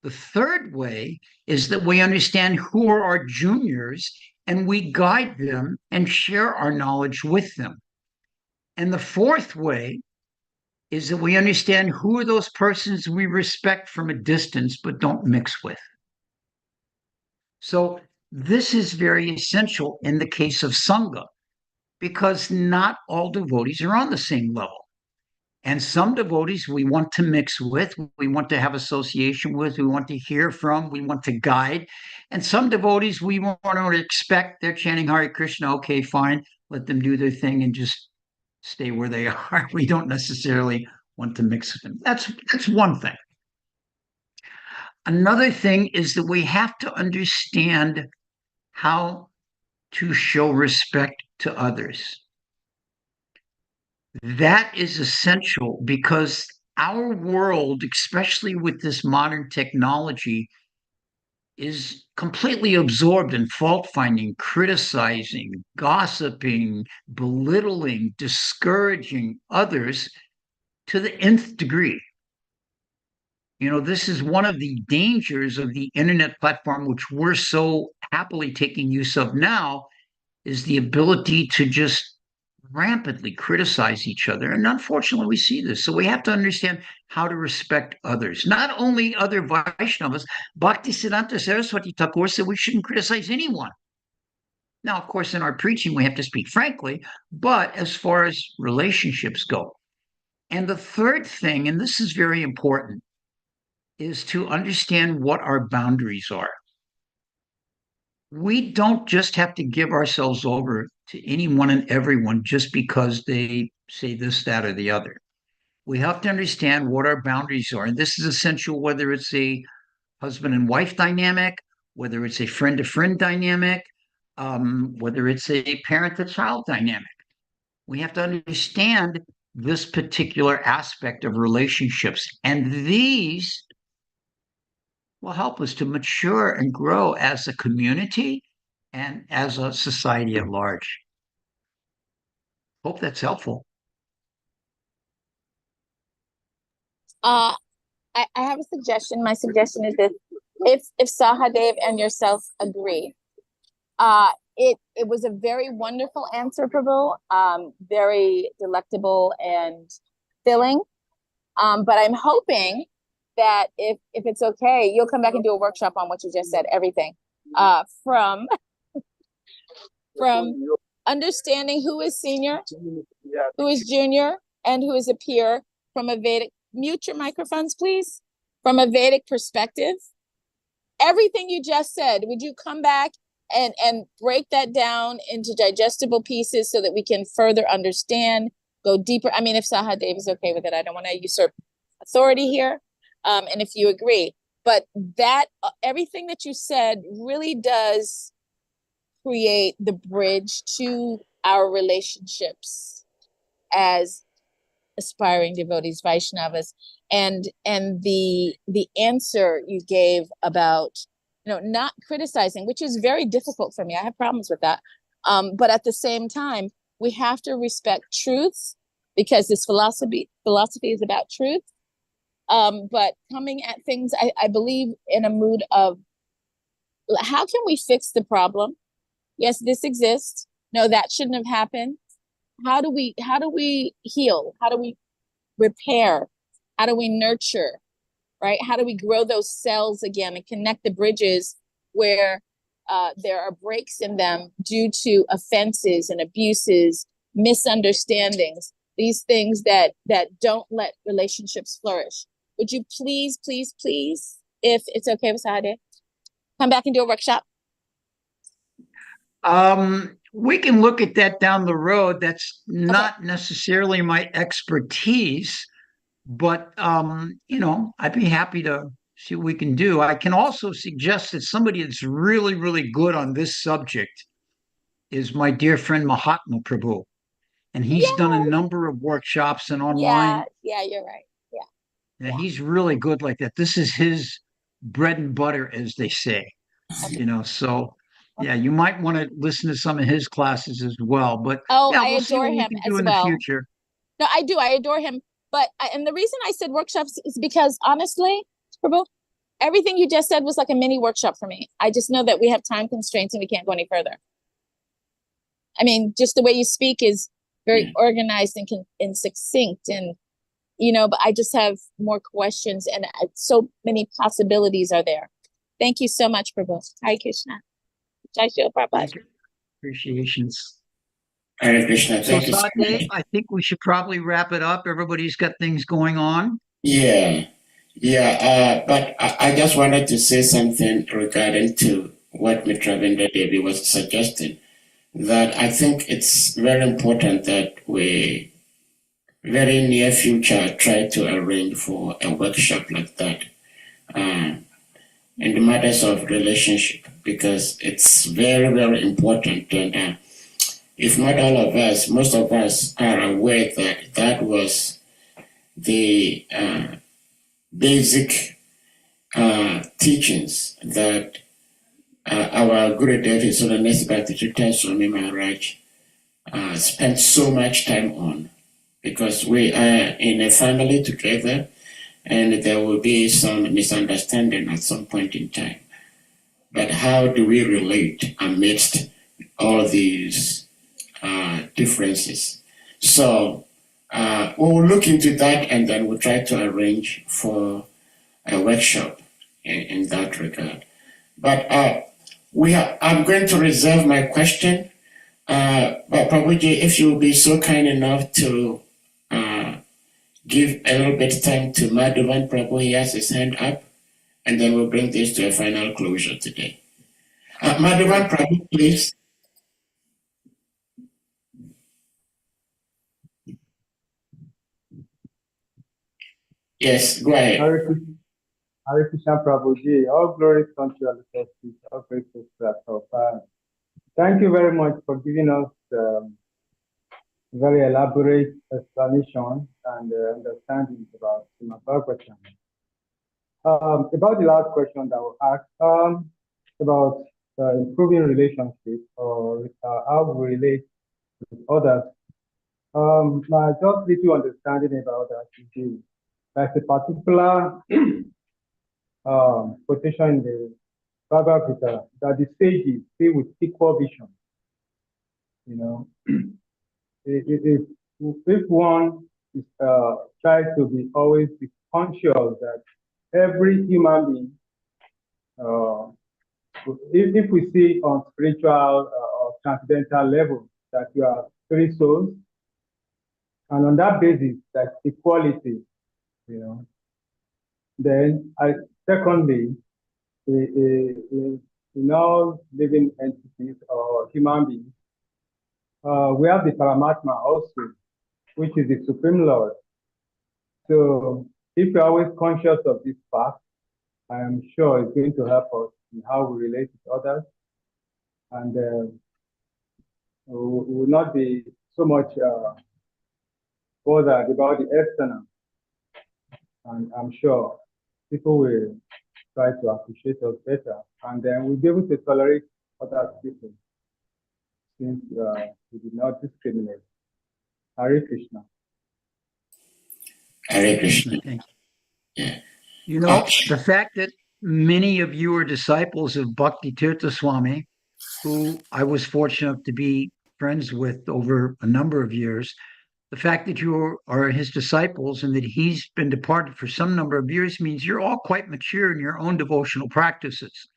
The third way is that we understand who are our juniors and we guide them and share our knowledge with them. And the fourth way is that we understand who are those persons we respect from a distance but don't mix with. So this is very essential in the case of Sangha, because not all devotees are on the same level. And some devotees we want to mix with, we want to have association with, we want to hear from, we want to guide. And some devotees we want to expect, they're chanting Hare Krishna, okay, fine, let them do their thing and just stay where they are. We don't necessarily want to mix with them. That's one thing. Another thing is that we have to understand how to show respect to others. That is essential because our world, especially with this modern technology, is completely absorbed in fault finding, criticizing, gossiping, belittling, discouraging others to the nth degree. You know, this is one of the dangers of the internet platform, which we're so happily taking use of now, is the ability to just rampantly criticize each other. And unfortunately, we see this. So we have to understand how to respect others, not only other Vaishnavas. Bhaktisiddhanta Saraswati Thakur said we shouldn't criticize anyone. Now, of course, in our preaching, we have to speak frankly, but as far as relationships go. And the third thing, and this is very important, is to understand what our boundaries are. We don't just have to give ourselves over to anyone and everyone just because they say this, that, or the other. We have to understand what our boundaries are. And this is essential, whether it's a husband and wife dynamic, whether it's a friend to friend dynamic, whether it's a parent to child dynamic. We have to understand this particular aspect of relationships. And these will help us to mature and grow as a community and as a society at large. Hope that's helpful. I have a suggestion. My suggestion is that if Sahadev and yourself agree, it was a very wonderful answer, Prabhu, very delectable and filling. But I'm hoping that if it's okay, you'll come back and do a workshop on what you just said, everything, from understanding who is senior, who is junior, and who is a peer from a Vedic. Mute your microphones, please. From a Vedic perspective, everything you just said, would you come back and break that down into digestible pieces so that we can further understand, go deeper? I mean, if Sahadev is okay with it, I don't want to usurp authority here. And if you agree, but that everything that you said really does create the bridge to our relationships as aspiring devotees, Vaishnavas, and the answer you gave about, not criticizing, which is very difficult for me. I have problems with that. But at the same time, we have to respect truth because this philosophy is about truth. But coming at things, I believe, in a mood of how can we fix the problem? Yes, this exists. No, that shouldn't have happened. How do we heal? How do we repair? How do we nurture? right? How do we grow those cells again and connect the bridges where there are breaks in them due to offenses and abuses, misunderstandings, these things that don't let relationships flourish. Would you please, please, please, if it's okay with Sade, come back and do a workshop? We can look at that down the road. That's not necessarily my expertise, but I'd be happy to see what we can do. I can also suggest that somebody that's really, really good on this subject is my dear friend Mahatma Prabhu. And he's done a number of workshops and online. Yeah, you're right. Yeah, he's really good like that. This is his bread and butter, as they say. So yeah, you might want to listen to some of his classes as well. But I we'll see adore what we him can as do in well. the future. No, I do. I adore him. But and the reason I said workshops is because honestly, Prabhu, everything you just said was like a mini workshop for me. I just know that we have time constraints and we can't go any further. I mean, just the way you speak is very organized and succinct, and but I just have more questions, and so many possibilities are there. Thank you so much, Prabhu. Hare Krishna. Jai Shri Prabhupada. Appreciations. Hare Krishna. So Thank you so much. Sade, I think we should probably wrap it up. Everybody's got things going on. Yeah. But I just wanted to say something regarding to what Mr. Vendra Devi was suggesting, that I think it's very important that we, very near future, try to arrange for a workshop like that in the matters of relationship, because it's very, very important. And if not all of us, most of us are aware that that was the basic teachings that our Gurudev, His Holiness Bhakti Swami Maharaj, spent so much time on, because we are in a family together and there will be some misunderstanding at some point in time. But how do we relate amidst all these differences? So we'll look into that, and then we'll try to arrange for a workshop in that regard. But I'm going to reserve my question. But Prabhuji, if you will be so kind enough to give a little bit of time to Madhavan Prabhu, he has his hand up, and then we'll bring this to a final closure today. Madhavan Prabhu, please. Yes, go ahead. Hare Krishna Prabhuji, all glory comes to our Lord, all praise to Prabhupada. Thank you very much for giving us very elaborate explanation and understanding about Srimad Bhagavatam. About the last question that was asked, about improving relationships or how we relate with others. My just little understanding about that is there's a particular quotation in the Bhagavad Gita that the sages say with equal vision. If one is tries to be always be conscious that every human being, if we see on spiritual or transcendental level that you are three souls, and on that basis, that equality, then secondly, in all living entities or human beings, we have the Paramatma also, which is the Supreme Lord. So if we're always conscious of this fact, I am sure it's going to help us in how we relate with others, and we will not be so much bothered about the external. And I'm sure people will try to appreciate us better, and then we'll be able to tolerate other people, since we did not discriminate. Hare Krishna. Hare Krishna. Thank you. Yeah. The fact that many of you are disciples of Bhakti Tirtha Swami, who I was fortunate to be friends with over a number of years, The fact that you are his disciples and that he's been departed for some number of years means you're all quite mature in your own devotional practices.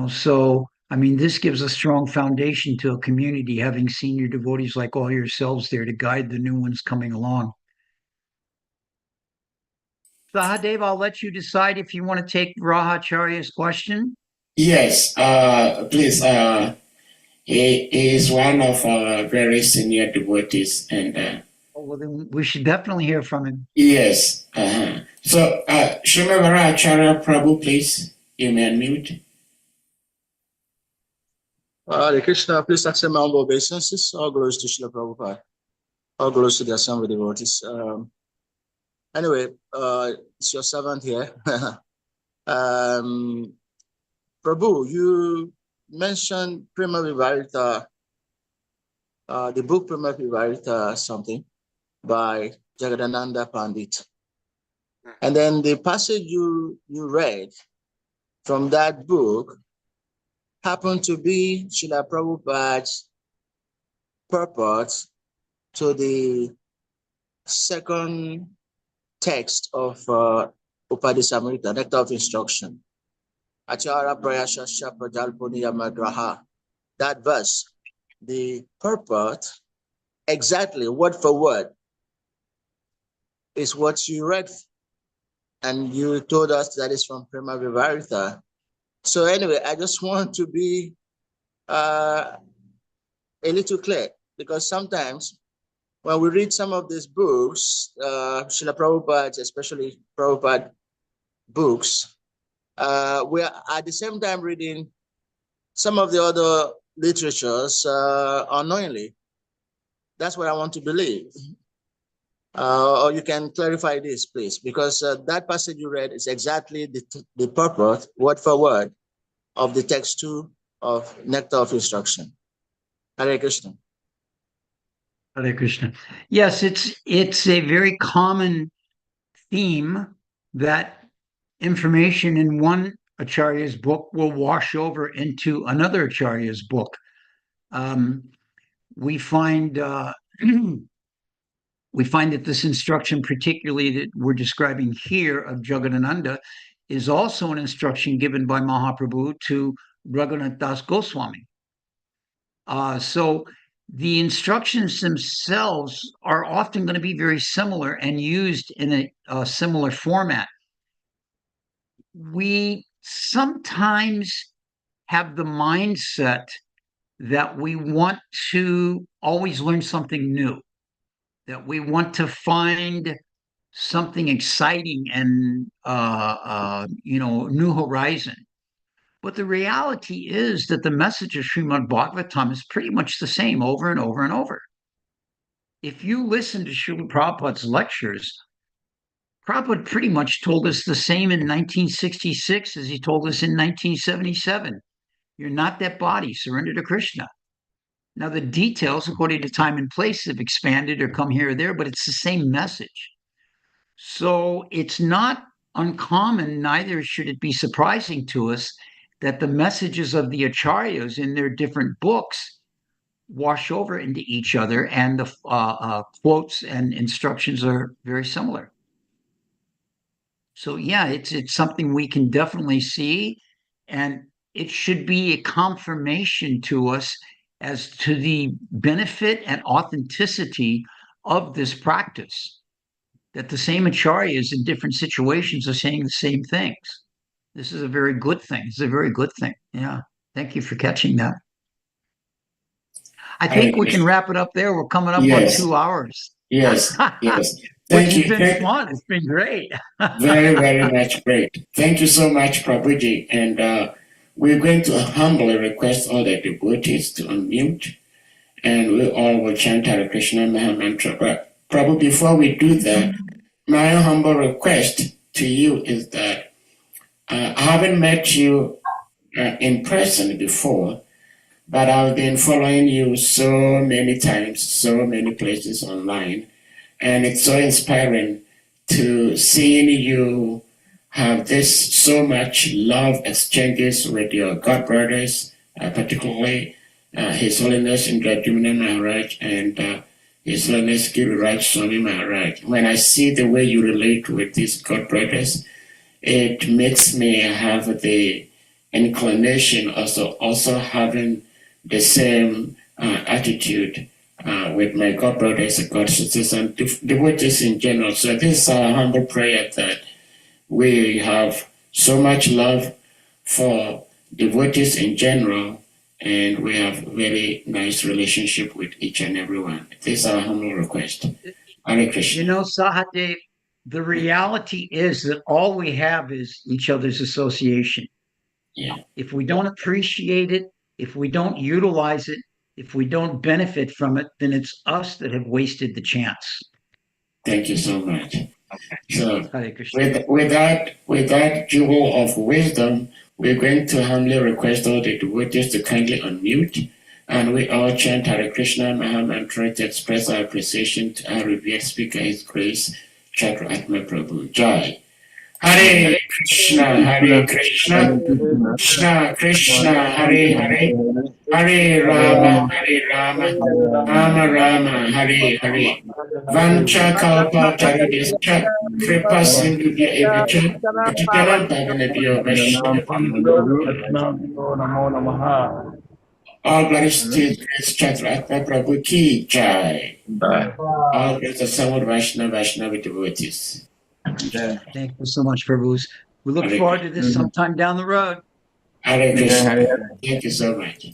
So I mean, this gives a strong foundation to a community, having senior devotees like all yourselves there to guide the new ones coming along. Sahadev, I'll let you decide if you want to take Rahacharya's question. Yes, please. He is one of our very senior devotees, and Well, then we should definitely hear from him. yes. So, Srimad Acharya Prabhu, please, you may unmute. Hare Krishna, please accept my humble obeisances. All glories to Srila Prabhupada. All glories to the assembly devotees. Anyway, it's your servant here. Prabhu, you mentioned Prema Vivarita, the book Prema Vivarita something by Jagadananda Pandit. And then the passage you read from that book happened to be Srila Prabhupada's purport to the second text of Upadhisamrita, Nectar of Instruction. Achara Prayashasya Prajalpuniya Magraha. That verse, the purport, exactly word for word, is what you read. And you told us that is from Prema Vivarita. So anyway, I just want to be a little clear, because sometimes when we read some of these books, Srila Prabhupada, especially Prabhupada books, we are at the same time reading some of the other literatures unknowingly. That's what I want to believe. Or you can clarify this, please, because that passage you read is exactly the purport, word for word, of the text 2 of Nectar of Instruction. Hare Krishna. Hare Krishna. Yes, it's a very common theme that information in one acharya's book will wash over into another acharya's book. We find we find that this instruction, particularly that we're describing here of Jagadananda, is also an instruction given by Mahaprabhu to Raghunath Das Goswami. So the instructions themselves are often going to be very similar and used in a similar format. We sometimes have the mindset that we want to always learn something new, that we want to find something exciting and new horizon. But the reality is that the message of Srimad Bhagavatam is pretty much the same over and over and over. If you listen to Srila Prabhupada's lectures, Prabhupada pretty much told us the same in 1966 as he told us in 1977. You're not that body, surrender to Krishna. Now, the details, according to time and place, have expanded or come here or there, but it's the same message. So it's not uncommon, neither should it be surprising to us, that the messages of the acharyas in their different books wash over into each other, and the quotes and instructions are very similar. So yeah, it's something we can definitely see, and it should be a confirmation to us as to the benefit and authenticity of this practice, that the same acharyas in different situations are saying the same things. This is a very good thing. It's a very good thing. Yeah. Thank you for catching that. I think we can wrap it up there. We're coming up on 2 hours. Yes, yes. Thank you. It's been fun. It's been great. Very, very much great. Thank you so much, Prabhuji. And we're going to humbly request all the devotees to unmute, and we all will chant Hare Krishna Maha Mantra. But Prabhu, before we do that, my humble request to you is that I haven't met you in person before, but I've been following you so many times, so many places online, and it's so inspiring to seeing you have this so much love exchanges with your God brothers, particularly His Holiness Indra Maharaj and His Holiness Guru Swami Maharaj. When I see the way you relate with these God brothers, it makes me have the inclination also having the same attitude with my God brothers and God sisters and devotees in general. So this is our humble prayer that we have so much love for devotees in general, and we have very nice relationship with each and everyone. This is our humble request. Hare Krishna. You know, Sahadev, the reality is that all we have is each other's association. Yeah. If we don't appreciate it, if we don't utilize it, if we don't benefit from it, then it's us that have wasted the chance. Thank you so much. So Hare Krishna. with that jewel of wisdom, we're going to humbly request all the devotees to kindly unmute, and we all chant Hare Krishna Maha Mantra to express our appreciation to our revered speaker, His Grace CHATURATMA Prabhu. Jai. Hare Krishna, Krishna Krishna, Hare Hare, Hare Rama, Rama Rama, Hare Hare. Vancha kalpa taridischa, kripa sindhya evicha, patitanam pavanebhyo Vaishnava. All glories to His Grace CHATURATMA Prabhu Ki Jai. All glories to Samud Vaishnava devotees. Thank you so much, Prabhus. We look Hare forward to this sometime down the road. Hare Krishna. Thank you so much.